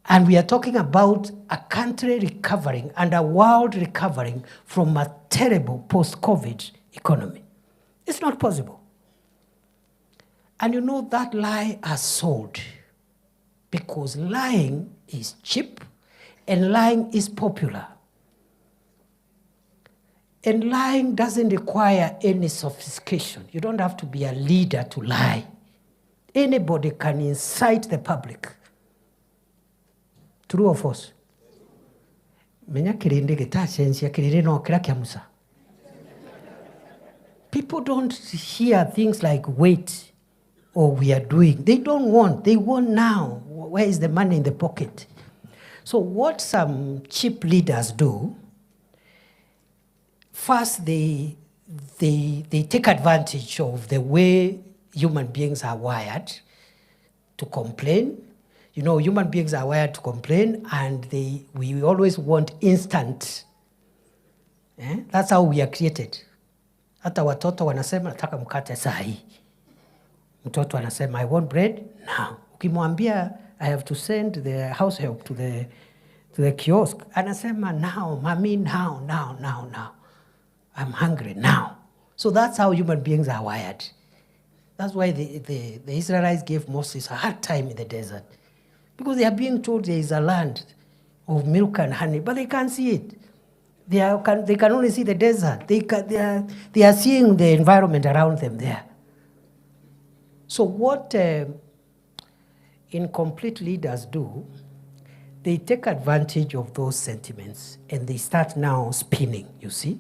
And we are talking about a country recovering and a world recovering from a terrible post-COVID economy. It's not possible. And you know that lie has sold, because lying is cheap and lying is popular. And lying doesn't require any sophistication. You don't have to be a leader to lie. Anybody can incite the public. True or false? People don't hear things like wait or we are doing. They don't want. They want now. Where is the money in the pocket? So what some cheap leaders do, first they take advantage of the way human beings are wired to complain. You know, human beings are wired to complain, and we always want instant. That's how we are created. Hata watoto wanasema nataka mkate saa hii. Mtoto anasema I want bread now. Ukimwambia I have to send the house help to the kiosk, anasema now, mommy, now. I'm hungry now. So that's how human beings are wired. That's why the Israelites gave Moses a hard time in the desert. Because they are being told there is a land of milk and honey, but they can't see it. They can only see the desert. They are seeing the environment around them there. So what incomplete leaders do, they take advantage of those sentiments and they start now spinning, you see.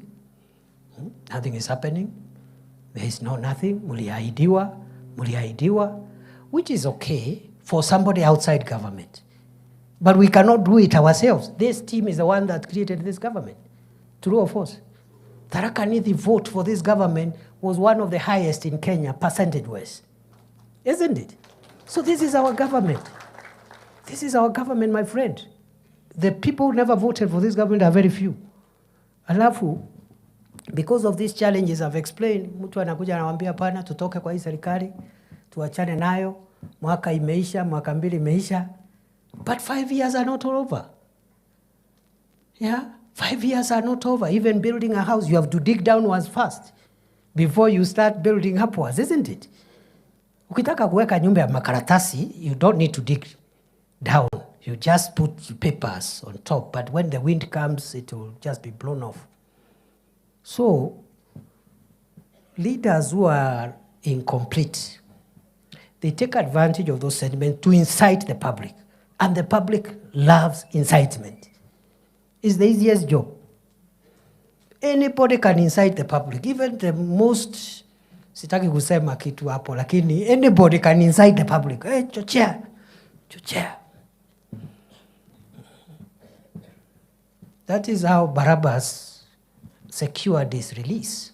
Nothing is happening. There is nothing. Muliahidiwa, which is okay for somebody outside government. But we cannot do it ourselves. This team is the one that created this government. True or false? Tharaka Nithi vote for this government was one of the highest in Kenya, percentage-wise. Isn't it? So this is our government. This is our government, my friend. The people who never voted for this government are very few. Alafu, because of these challenges I've explained, mtu anakuja anawambia pana, tutoke kwa hii serikali, tuachane nayo, mwaka imeisha, mwaka mbili imeisha. But 5 years are not all over. Yeah? 5 years are not over. Even building a house, you have to dig downwards first before you start building upwards, isn't it? Ukitaka kuweka nyumba ya makaratasi, you don't need to dig down. You just put papers on top. But when the wind comes, it will just be blown off. So, leaders who are incomplete, they take advantage of those sentiments to incite the public. And the public loves incitement. It's the easiest job. Anybody can incite the public. Even the most Sitaki kusema kitu hapo, lakini anybody can incite the public. Hey, chochea. That is how Barabbas secured his release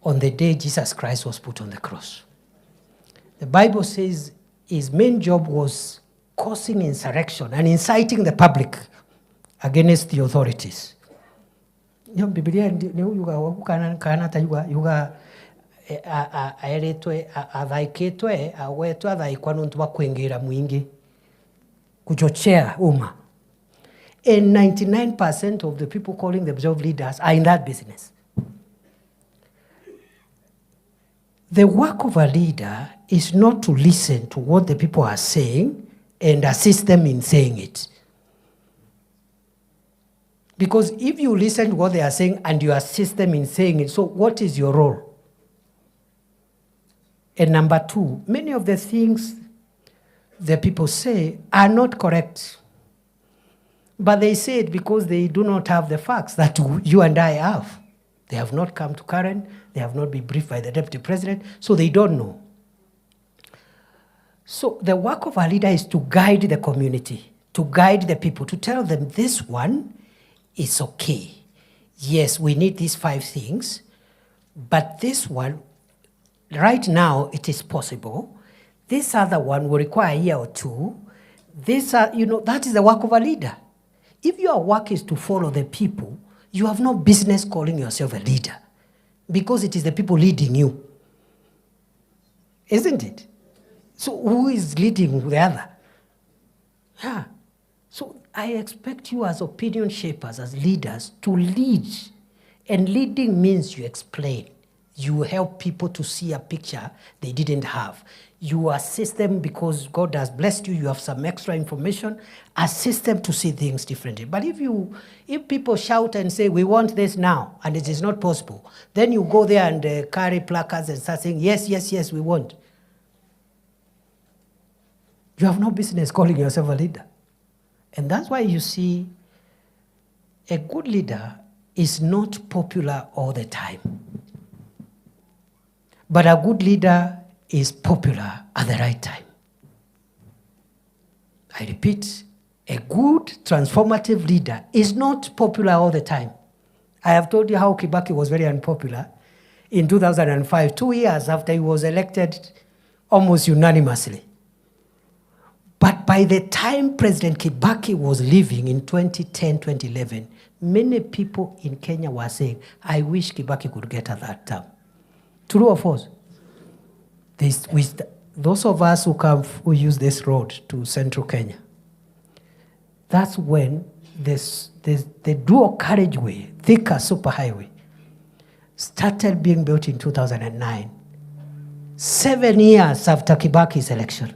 on the day Jesus Christ was put on the cross. The Bible says his main job was causing insurrection and inciting the public against the authorities. Biblia ni kana ta yuga aeretwe athaikitwe awetwe athaikwa nuntu wa kwingira mwingi kuchochea umma. And 99% of the people calling themselves leaders are in that business. The work of a leader is not to listen to what the people are saying and assist them in saying it. Because if you listen to what they are saying and you assist them in saying it, so what is your role? And number two, many of the things the people say are not correct. But they say it because they do not have the facts that you and I have. They have not come to Karen, they have not been briefed by the Deputy President, so they don't know. So the work of a leader is to guide the community, to guide the people, to tell them this one is okay. Yes, we need these 5 things, but this one, right now, it is possible. This other one will require a year or 2. That is the work of a leader. If your work is to follow the people, you have no business calling yourself a leader because it is the people leading you. Isn't it? So who is leading the other? Yeah. So I expect you as opinion shapers, as leaders, to lead. And leading means you explain. You help people to see a picture they didn't have. You assist them because God has blessed you, you have some extra information, assist them to see things differently. But if people shout and say, we want this now, and it is not possible, then you go there and carry placards and start saying, yes, yes, yes, we want. You have no business calling yourself a leader. And that's why you see a good leader is not popular all the time. But a good leader is popular at the right time. I repeat, a good transformative leader is not popular all the time. I have told you how Kibaki was very unpopular in 2005, 2 years after he was elected almost unanimously. But by the time President Kibaki was leaving in 2010, 2011, many people in Kenya were saying, I wish Kibaki could get at that term. True or false? Those of us who use this road to central Kenya, that's when the dual carriageway, Thika superhighway, started being built in 2009, 7 years after Kibaki's election.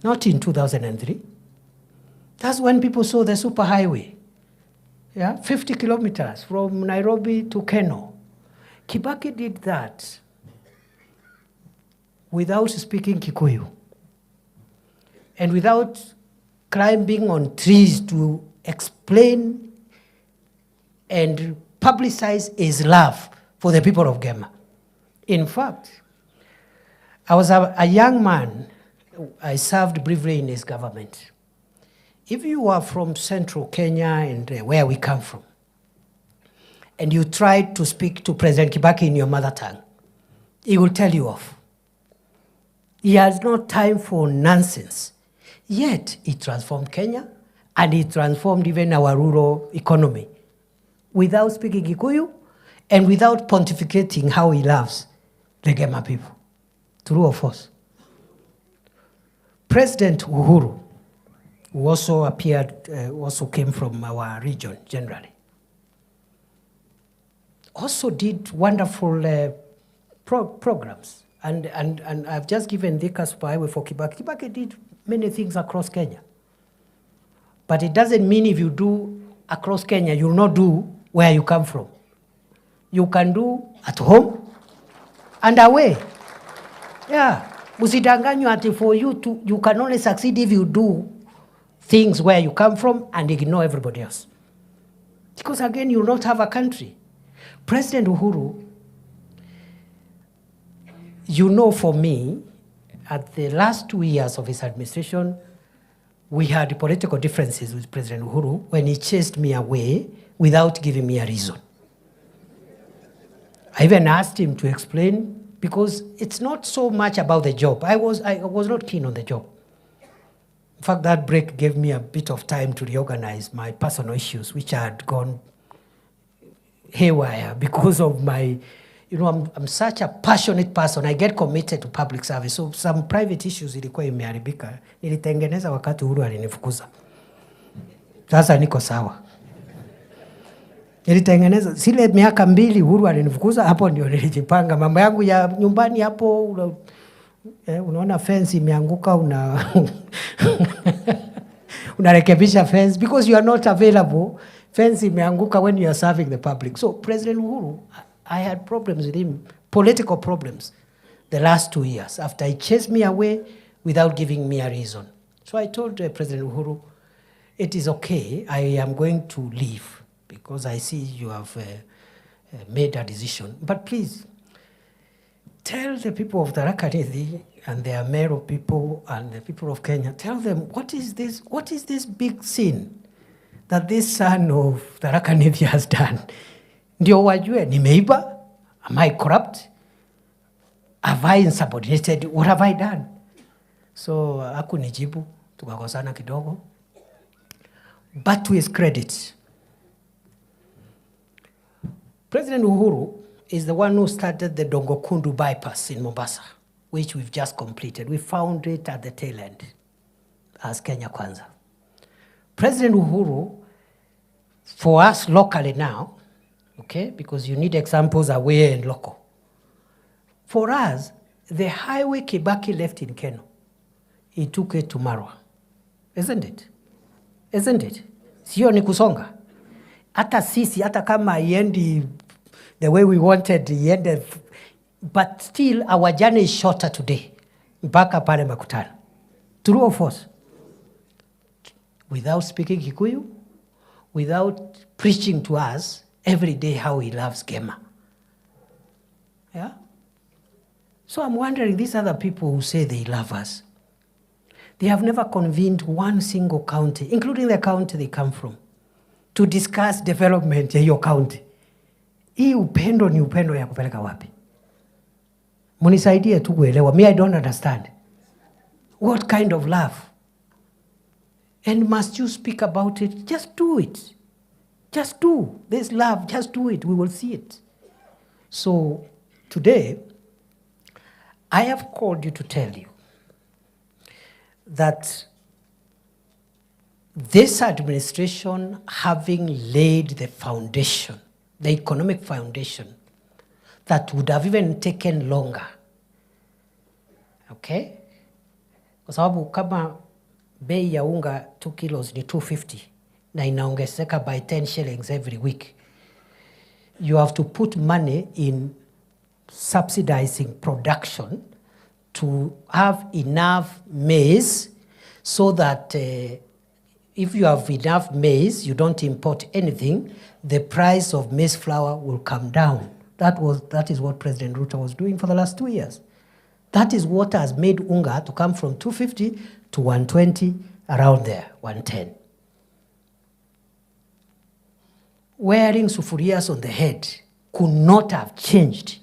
Not in 2003. That's when people saw the superhighway. Yeah, 50 kilometers from Nairobi to Keno. Kibaki did that without speaking Kikuyu and without climbing on trees to explain and publicize his love for the people of Gema. In fact, I was a young man. I served briefly in his government. If you are from central Kenya and where we come from, and you try to speak to President Kibaki in your mother tongue, he will tell you off. He has no time for nonsense. Yet, he transformed Kenya, and he transformed even our rural economy without speaking Kikuyu and without pontificating how he loves the Gema people. True or false? President Uhuru, who also also came from our region generally, also did wonderful programs. And I've just given Thika Superhighway for Kibaki. Kibaki did many things across Kenya. But it doesn't mean if you do across Kenya, you'll not do where you come from. You can do at home and away. Yeah. Usidanganywa ati for you can only succeed if you do things where you come from and ignore everybody else. Because again, you'll not have a country. President Uhuru you know, for me, at the last 2 years of his administration, we had political differences with President Uhuru when he chased me away without giving me a reason. I even asked him to explain, because it's not so much about the job. I was not keen on the job. In fact, that break gave me a bit of time to reorganize my personal issues, which had gone haywire because of my, I'm such a passionate person. I get committed to public service. So some private issues ilikuwa imeharibika. Nilitengeneza wakati Uhuru alinifukuza. Sasa niko sawa. Nilitengeneza zile miaka 2 Uhuru alinifukuza, hapo ndio nilijipanga mambo yangu ya nyumbani hapo. Unaona fence imeanguka, unarekebisha fence because you are not available. Fence imeanguka when you are serving the public. So President Uhuru, I had problems with him, political problems, the last 2 years after he chased me away without giving me a reason. So I told President Uhuru, it is okay, I am going to leave because I see you have made a decision. But please, tell the people of Tharaka Nithi and their Meru people and the people of Kenya, tell them, what is this big sin that this son of Tharaka Nithi has done? Ndio wajue, nimeiba? Am I corrupt? Have I insubordinated? What have I done? So, hakunijibu, tukakosana kidogo. But to his credit, President Uhuru is the one who started the Dongokundu bypass in Mombasa, which we've just completed. We found it at the tail end as Kenya Kwanza. President Uhuru, for us locally now, okay, because you need examples away and local. For us, the highway Kibaki left in Keno, he took it to Marwa. Isn't it? Isn't it? Sio ni kusonga. Hata sisi, hata kama iendi the way we wanted, iende, but still our journey is shorter today. Mpaka pale Makutano. True or false? Without speaking Kikuyu, without preaching to us every day how he loves Gema. Yeah? So I'm wondering, these other people who say they love us, they have never convened one single county, including the county they come from, to discuss development ya hiyo county. Hii upendo ni upendo ya kupeleka wapi? Munisaidie tu kuelewa. Me, I don't understand. What kind of love? And must you speak about it? Just do it. Just do. This love, just do it. We will see it. So today, I have called you to tell you that this administration, having laid the foundation, the economic foundation, that would have even taken longer. Okay? Kwa sababu kama bei ya unga 2 kilos ni 250 na inaongezeka by 10 shillings every week, you have to put money in subsidizing production to have enough maize so that if you have enough maize, you don't import anything, the price of maize flour will come down. That is what President Ruto was doing for the last 2 years. That is what has made unga to come from 250 to 120, around there, 110. Wearing sufurias on the head could not have changed.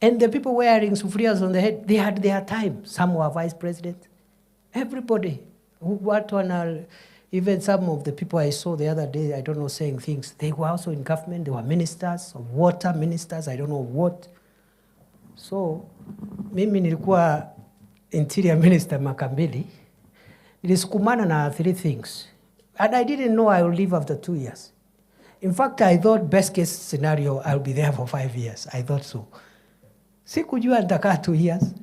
And the people wearing sufurias on the head, they had their time. Some were vice president. Everybody. Even some of the people I saw the other day, I don't know, saying things, they were also in government. They were ministers of water, ministers, I don't know what. So, mimi nilikuwa interior minister Makambili. Nilisukumana na 3 things. And I didn't know I would leave after 2 years. In fact, I thought best case scenario, I'll be there for 5 years. I thought so. Sikujua nitakaa 2 years.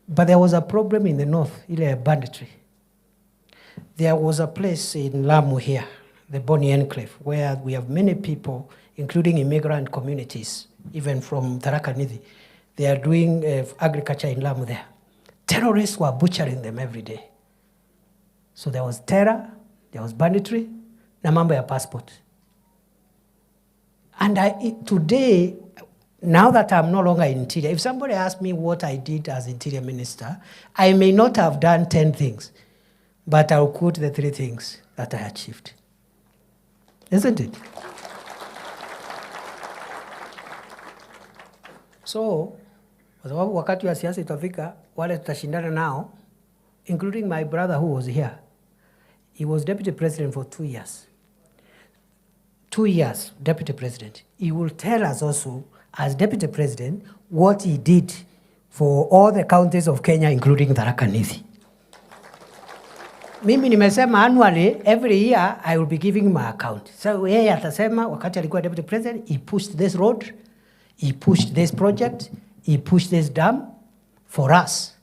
But there was a problem in the north, ile banditry. There was a place in Lamu here, the Boni Enclave, where we have many people, including immigrant communities, even from Tharaka Nithi. They are doing agriculture in Lamu there. Terrorists were butchering them every day. So there was terror, there was banditry, na mambo ya passport. And today, now that I'm no longer in Interior, if somebody asked me what I did as Interior Minister, I may not have done 10 things, but I'll quote the 3 things that I achieved. Isn't it? So, kwa sababu wakati wa siasa itafika, wale tutashindana nao, including my brother who was here. He was deputy president for 2 years. 2 years, deputy president. He will tell us also, as deputy president, what he did for all the counties of Kenya, including Tharaka Nithi. Mimi nimesema annually, every year, I will be giving my account. So yeye atasema, wakati alikuwa deputy president, he pushed this road, he pushed this project, he pushed this dam for us.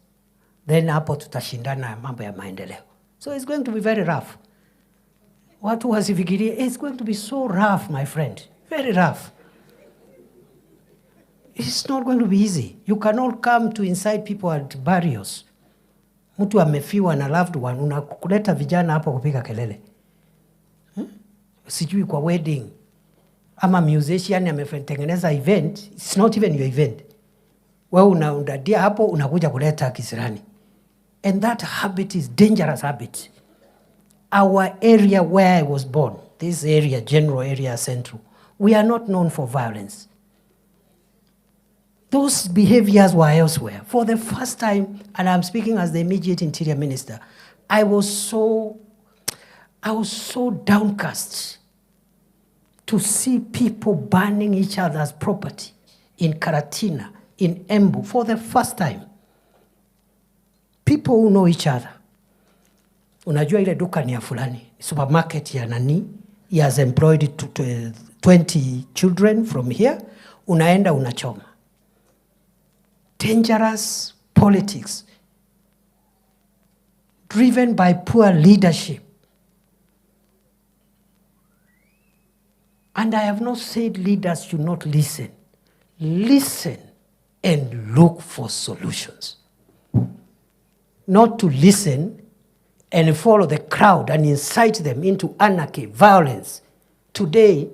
Then hapo tutashindana mambo ya maendeleo. So it's going to be very rough. Watu wasifikirie, it's going to be so rough, my friend. Very rough. It's not going to be easy. You cannot come to inside people at barriers. Mtu amefiwa na loved one, unakuleta vijana hapo kupiga kelele. Sijui kwa wedding. Ama musician ametengeneza event, it's not even your event. Wewe unaundadia hapo, unakuja kuleta kisirani. And that habit is dangerous habit. Our area where I was born, this area, general area central, we are not known for violence. Those behaviors were elsewhere. For the first time, and I'm speaking as the immediate Interior Minister, I was so downcast to see people burning each other's property in Karatina, in Embu, for the first time. People who know each other. Unajua ile duka ni ya fulani, supermarket ya nani, he has employed 20 children from here, unaenda unachoma. Dangerous politics, driven by poor leadership. And I have not said leaders should not listen. Listen and look for solutions. Not to listen and follow the crowd and incite them into anarchy, violence. Today,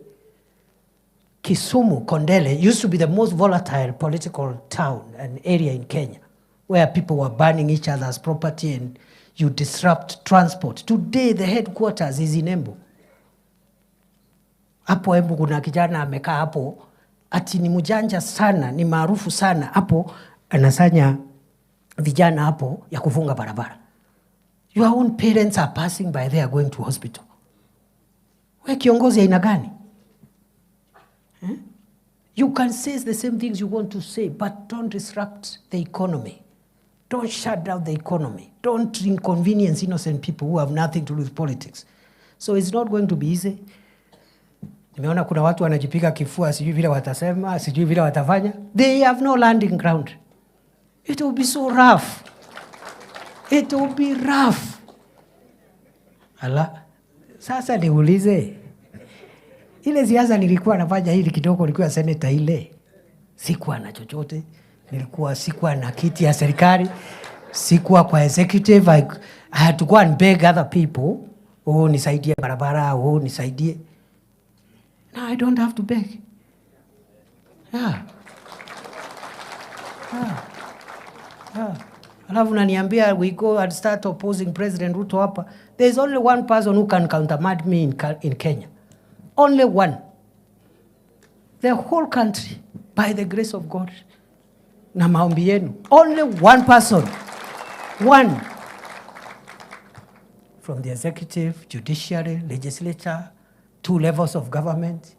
Kisumu, Kondele, used to be the most volatile political town and area in Kenya, where people were burning each other's property and you disrupt transport. Today, the headquarters is in Embu. Hapo Embu kuna kijana amekaa hapo, ati ni mjanja sana, ni maarufu sana, hapo anasanya vijana hapo ya kufunga barabara. Your own parents are passing by there going to hospital. Wewe kiongozi aina gani? You can say the same things you want to say, but don't disrupt the economy. Don't shut down the economy. Don't inconvenience innocent people who have nothing to do with politics. So it's not going to be easy. Nimeona kuna watu wanajipiga kifua, sijui vile watasema, sijui vile watafanya. They have no landing ground. It will be so rough. It will be rough. Ala, sasa niulize. Ile siasa nilikuwa nafanya hili kidogo, nilikuwa senator ile. Sikuwa na chochote. Sikuwa na kiti ya serikali. Sikuwa kwa executive. I had to go and beg other people. Oh, nisaidie barabara. Oh, nisaidie. Now I don't have to beg. Yeah. Alafu naniambia we go and start opposing President Ruto hapa. There's only one person who can countermand me in Kenya. Only one. The whole country, by the grace of God. Na maombi yenu. Only one person. One. From the executive, judiciary, legislature, 2 levels of government,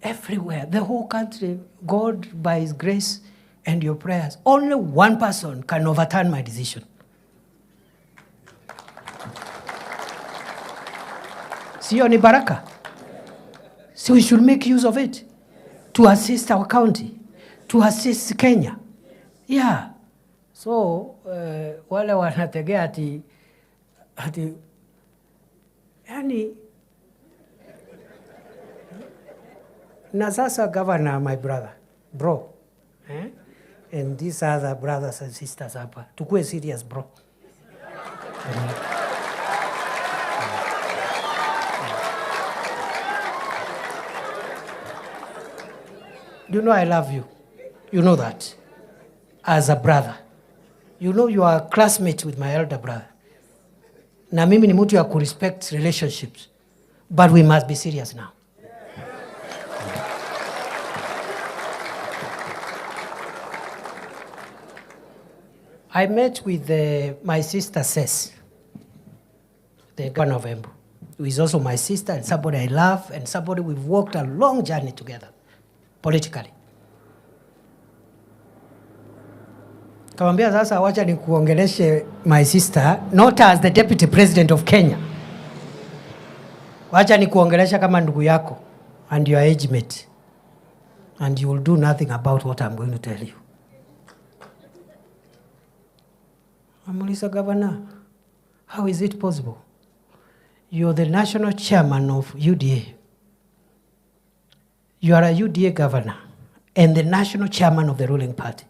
everywhere, the whole country, God, by His grace and your prayers, only one person can overturn my decision. Sio ni baraka? So we should make use of it to assist our county, to assist Kenya. Yeah. So, wale wanategea ati, yani, na sasa governor, my brother, bro, and these other brothers and sisters hapa, tukue serious, bro. You know I love you. You know that. As a brother. You know you are a classmate with my elder brother. Na mimi ni mtu ya respect relationships. But we must be serious now. I met with my sister Cess, the governor of Embu, who is also my sister and somebody I love and somebody we've walked a long journey together, politically. Kamwambia sasa wacha nikuongeleshe my sister, not as the deputy president of Kenya. Wacha nikuongelesha kama ndugu yako and your age mate. And you will do nothing about what I'm going to tell you. Amuliza Governor, how is it possible? You're the national chairman of UDA. You are a UDA governor and the national chairman of the ruling party.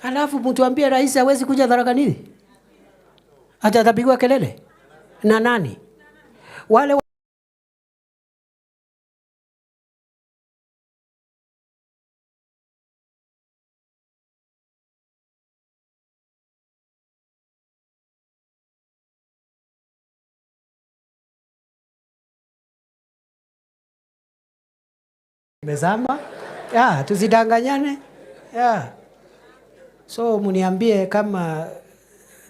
Alafu mtuambie rais hawezi kuja Tharaka Nithi? Atapigwa kelele na nani? Wale mezama? Ya, tusidanganyane. Ya. So muniambie kama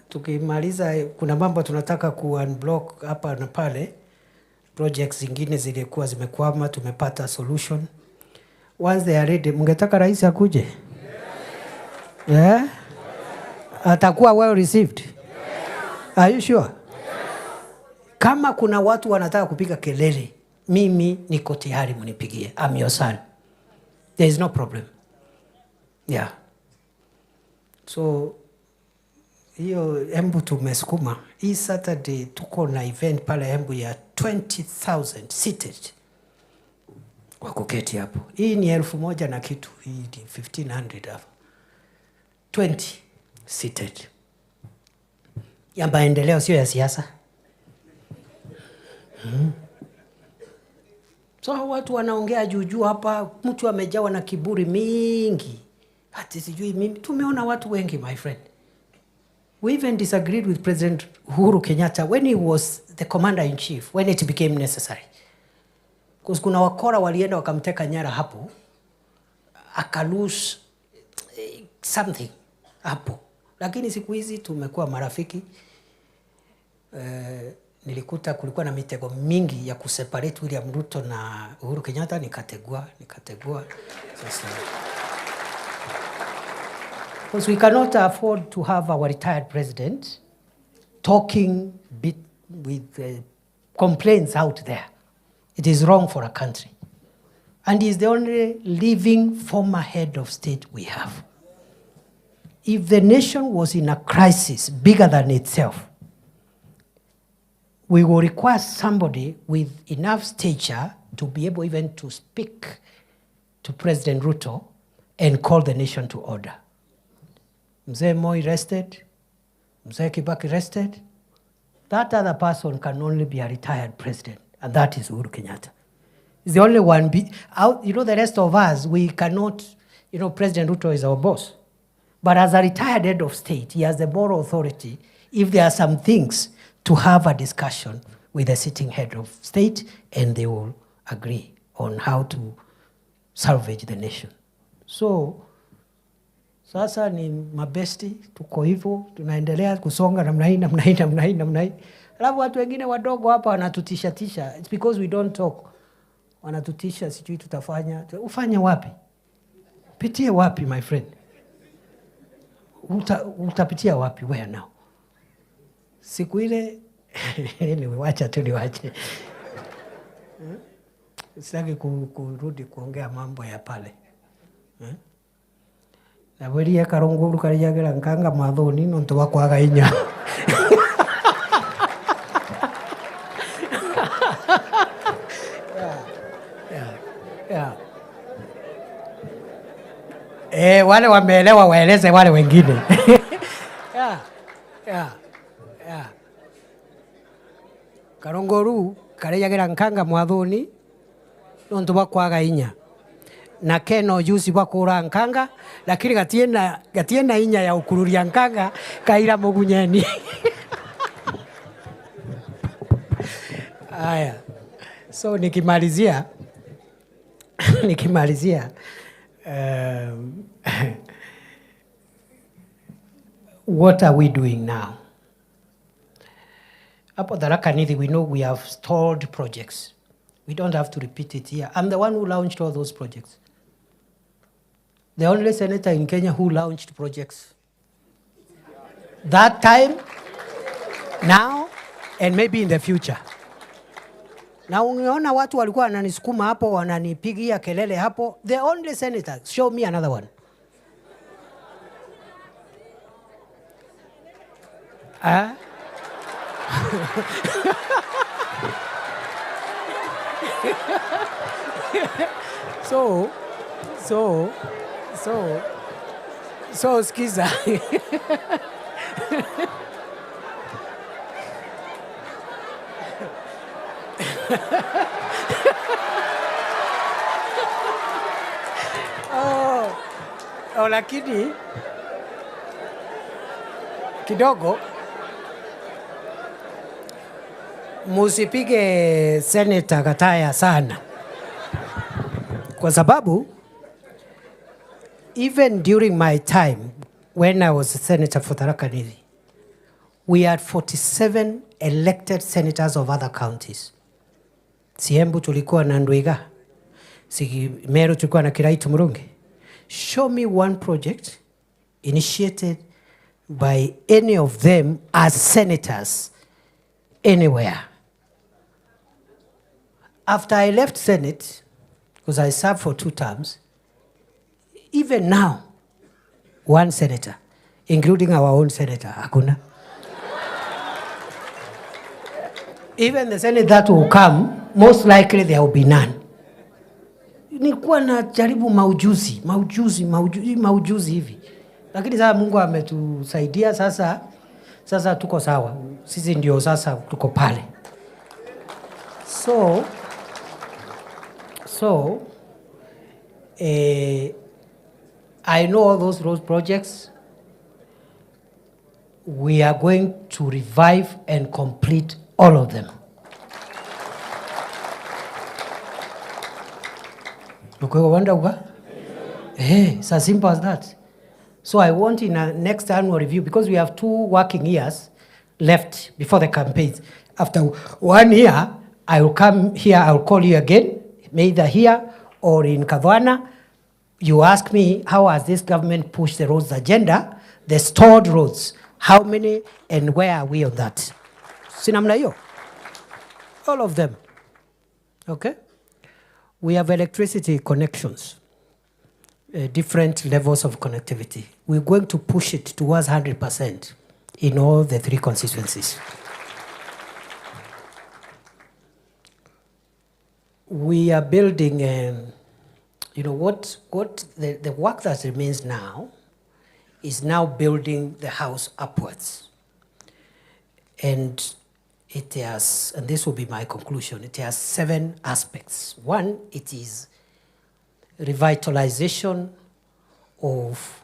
tukimaliza kuna mambo tunataka ku-unblock hapa na pale. Projects zingine zilikuwa zimekwama, tumepata solution. Once they are ready, mungetaka rais akuje? Yes. Yeah? Atakuwa well received? Yes. Are you sure? Yes. Kama kuna watu wanataka kupiga kelele, mimi niko tayari munipigie. I'm your son. There is no problem. Yeah. So, hiyo Embu tumesukuma. Hii Saturday tuko na event pale Embu ya 20,000 seated. Wakuketi hapo. Hii ni 1,000 na kitu. Hii ni 1,500 hapo. 20 seated. Ya maendeleo sio ya siasa. So watu wanaongea juu hapa, mtu amejawa na kiburi mingi. Hati sijui mimi, tumeona watu wengi my friend. We even disagreed with President Uhuru Kenyatta when he was the commander-in-chief, when it became necessary. Because kuna wakora walienda wakamteka nyara hapo, akalose something hapo. Lakini siku hizi tumekuwa marafiki. Nilikuta kulikuwa na mitego mingi ya kuseparate William Ruto na Uhuru Kenyatta, nikategua. Sasa, because we cannot afford to have our retired president talking with complaints out there. It is wrong for a country. And he is the only living former head of state we have. If the nation was in a crisis bigger than itself, we will require somebody with enough stature to be able even to speak to President Ruto and call the nation to order. Mzee Moi rested, Mzee Kibaki rested. That other person can only be a retired president, and that is Uhuru Kenyatta. He's the only one. The rest of us, we cannot, President Ruto is our boss. But as a retired head of state, he has the moral authority, if there are some things, to have a discussion with the sitting head of state, and they will agree on how to salvage the nation. So, sasa ni mabesti, tuko hivyo, tunaendelea kusonga namna hii. Alafu watu wengine wadogo hapa wanatutisha. It's because we don't talk. Wanatutisha, sijui tutafanya. Ufanye wapi? Pitie wapi, my friend? Utapitia wapi? Where now? Siku ile niwacha. Sitaki kurudi kuongea mambo ya pale. Na weli ya karonguru karijagira nkanga mathoni nontu wakwaga inya. Wale wameelewa waeleze wale wengine. Karonguru karijagira nkanga mathoni nontu wakwaga inya. Na keno yusi wakura nkanga, lakini gatiena inya ya ukururia nkanga kaira mugunyeni. Aya. So nikimalizia what are we doing now? Hapo Tharaka Nithi, we know we have stalled projects. We don't have to repeat it here. I'm the one who launched all those projects. The only senator in Kenya who launched projects. That time, now, and maybe in the future. Na ungeona watu walikuwa wananisukuma hapo, wananipigia kelele hapo. The only senator, show me another one. So skiza. Lakini kidogo musipige Senator Gataya sana, kwa sababu even during my time when I was a senator for Tharaka Nithi, we had 47 elected senators of other counties. Siembu tulikuwa na Ndwiga, Meru tulikuwa na Kiraitu Murungi. Show me one project initiated by any of them as senators anywhere. After I left Senate, because I served for 2 terms, even now, one senator, including our own senator, hakuna. Even the Senate that will come, most likely there will be none. Nilikuwa na jaribu maujuzi hivi. Lakini sasa Mungu ametusaidia, sasa tuko sawa. Sisi ndio sasa tuko pale. So I know all those road projects. We are going to revive and complete all of them. Okay, wonder what? It's as simple as that. So I want in a next annual review, because we have 2 working years left before the campaigns. After 1 year, I will come here, I will call you again, either here or in Kadwana. You ask me, how has this government pushed the roads agenda, the stored roads, how many and where are we on that? Sinamna hiyo? All of them. Okay? We have electricity connections, different levels of connectivity. We're going to push it towards 100% in all the 3 constituencies. We are building, you know, what the work that remains now is now building the house upwards. And it has, and this will be my conclusion, it has 7 aspects. 1, it is revitalization of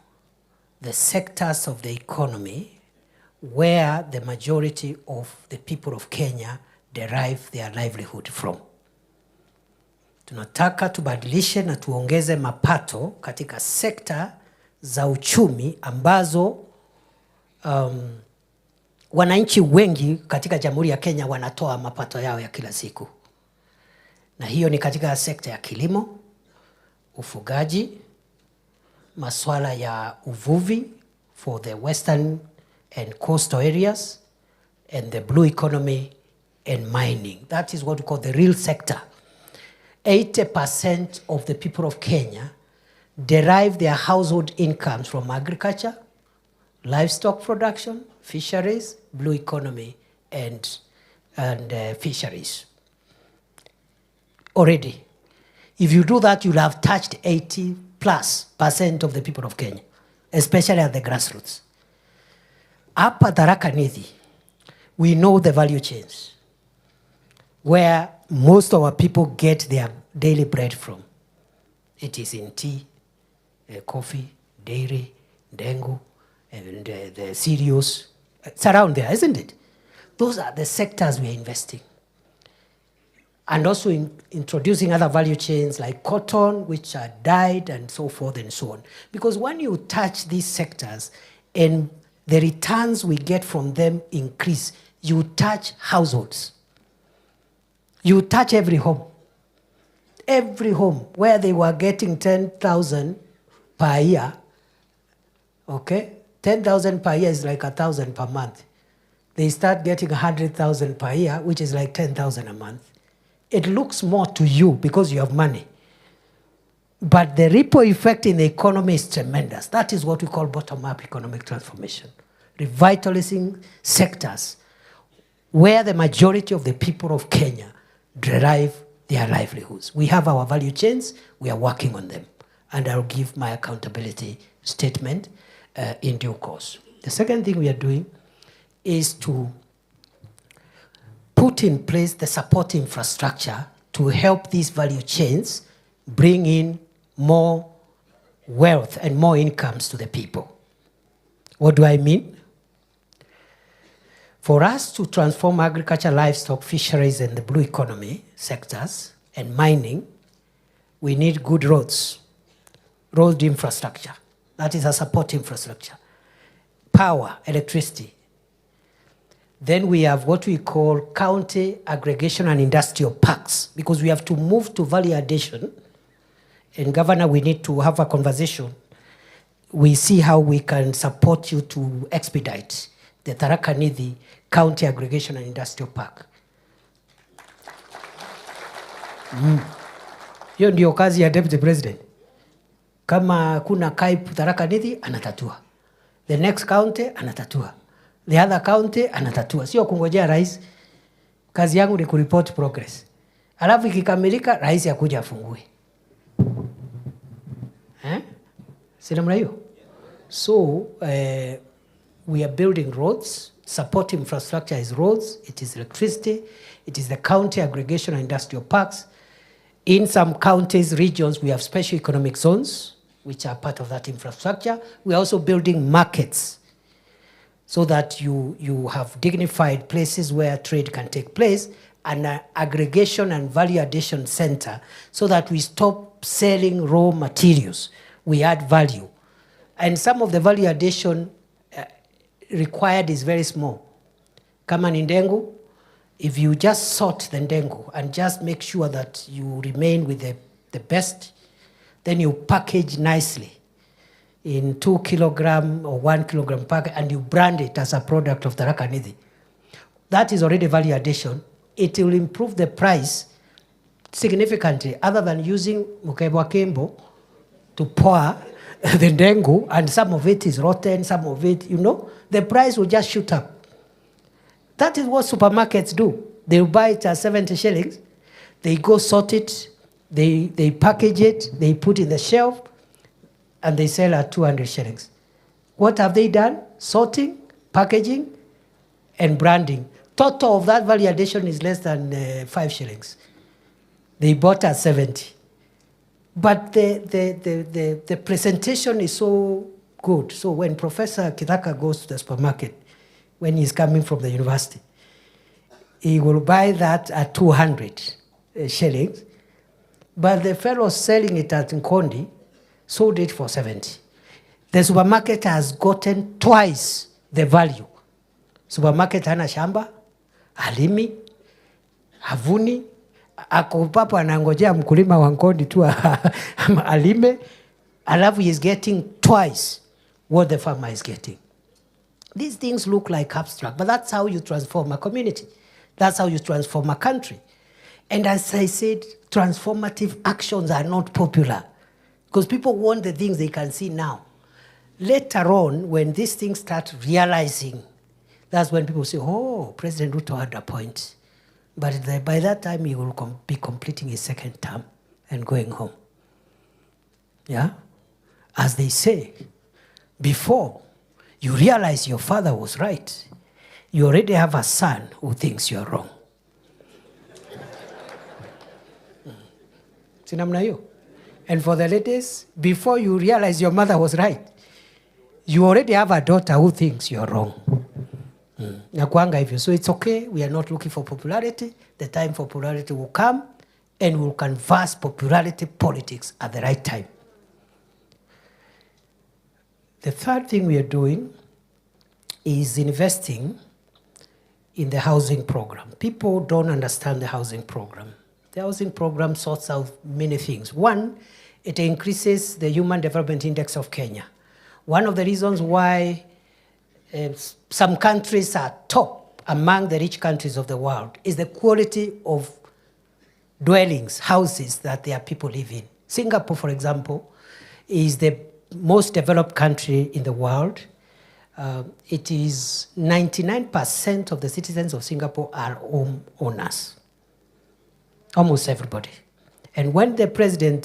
the sectors of the economy where the majority of the people of Kenya derive their livelihood from. Tunataka tubadilishe na tuongeze mapato katika sekta za uchumi ambazo wananchi wengi katika Jamhuri ya Kenya wanatoa mapato yao ya kila siku. Na hiyo ni katika sekta ya kilimo, ufugaji, masuala ya uvuvi for the western and coastal areas, and the blue economy and mining. That is what we call the real sector. 80% of the people of Kenya derive their household incomes from agriculture, livestock production, fisheries, blue economy, and fisheries. Already, if you do that, you'll have touched 80+% of the people of Kenya, especially at the grassroots. Up at Tharaka Nithi, we know the value chains, where most of our people get their daily bread from. It is in tea, coffee, dairy, dengu, and the cereals. It's around there, isn't it? Those are the sectors we are investing. And also in introducing other value chains like cotton, which are dyed and so forth and so on. Because when you touch these sectors and the returns we get from them increase, you touch households. You touch every home where they were getting 10,000 per year. Okay, 10,000 per year is like 1,000 per month. They start getting 100,000 per year, which is like 10,000 a month. It looks more to you because you have money. But the ripple effect in the economy is tremendous. That is what we call bottom-up economic transformation. Revitalizing sectors where the majority of the people of Kenya derive their livelihoods. We have our value chains, we are working on them. And I'll give my accountability statement in due course. The second thing we are doing is to put in place the support infrastructure to help these value chains bring in more wealth and more incomes to the people. What do I mean? For us to transform agriculture, livestock, fisheries, and the blue economy sectors, and mining, we need good roads, road infrastructure. That is a support infrastructure. Power, electricity. Then we have what we call county aggregation and industrial parks, because we have to move to value addition. And Governor, we need to have a conversation. We see how we can support you to expedite the Tharaka Nithi County Aggregation and Industrial Park. Hiyo ndio kazi ya Deputy President. Kama kuna kaip Tharaka Nithi, anatatua. The next county, anatatua. The other county, anatatua. Sio kungojea rais. Kazi yangu ni kureport progress. Alafu ikikamilika, rais akuja afungue. Sina mna hiyo? So, we are building roads. Support infrastructure is roads, it is electricity, it is the county aggregation and industrial parks. In some counties, regions, we have special economic zones, which are part of that infrastructure. We are also building markets so that you have dignified places where trade can take place, and an aggregation and value addition center so that we stop selling raw materials. We add value And some of the value addition required is very small. Kama ni ndengu, if you just sort the ndengu and just make sure that you remain with the best, then you package nicely in 2 kilogram or 1 kilogram pack, and you brand it as a product of Tharaka Nithi. That is already value addition. It will improve the price significantly, other than using mukebwa kembo to pour the ndengu, and some of it is rotten, some of it, the price will just shoot up. That is what supermarkets do. They buy it at 70 shillings, they go sort it, they package it, they put it in the shelf, and they sell at 200 shillings. What have they done? Sorting, packaging, and branding. Total of that value addition is less than 5 shillings. They bought at 70. But the presentation is so good. So when Professor Kithure goes to the supermarket, when he's coming from the university, he will buy that at 200 shillings. But the fellow selling it at Nkondi sold it for 70. The supermarket has gotten twice the value. Supermarket hana shamba, halimi, havuni, ako papo anangojea mkulima wa Nkondi tu alime, alafu is getting twice what the farmer is getting. These things look like abstract, but that's how you transform a community. That's how you transform a country. And as I said, transformative actions are not popular because people want the things they can see now. Later on, when these things start realizing, that's when people say, oh, President Ruto had a point. But by that time, he will be completing his second term and going home. Yeah? As they say, before you realize your father was right, you already have a son who thinks you're wrong. And for the ladies, before you realize your mother was right, you already have a daughter who thinks you're wrong. So it's okay, we are not looking for popularity. The time for popularity will come, and we'll canvass popularity politics at the right time. The third thing we are doing is investing in the housing program. People don't understand the housing program. The housing program sorts out many things. One, it increases the Human Development Index of Kenya. One of the reasons why some countries are top among the rich countries of the world is the quality of dwellings, houses that their people live in. Singapore, for example, is the most developed country in the world. It is 99% of the citizens of Singapore are home owners. Almost everybody. And when the president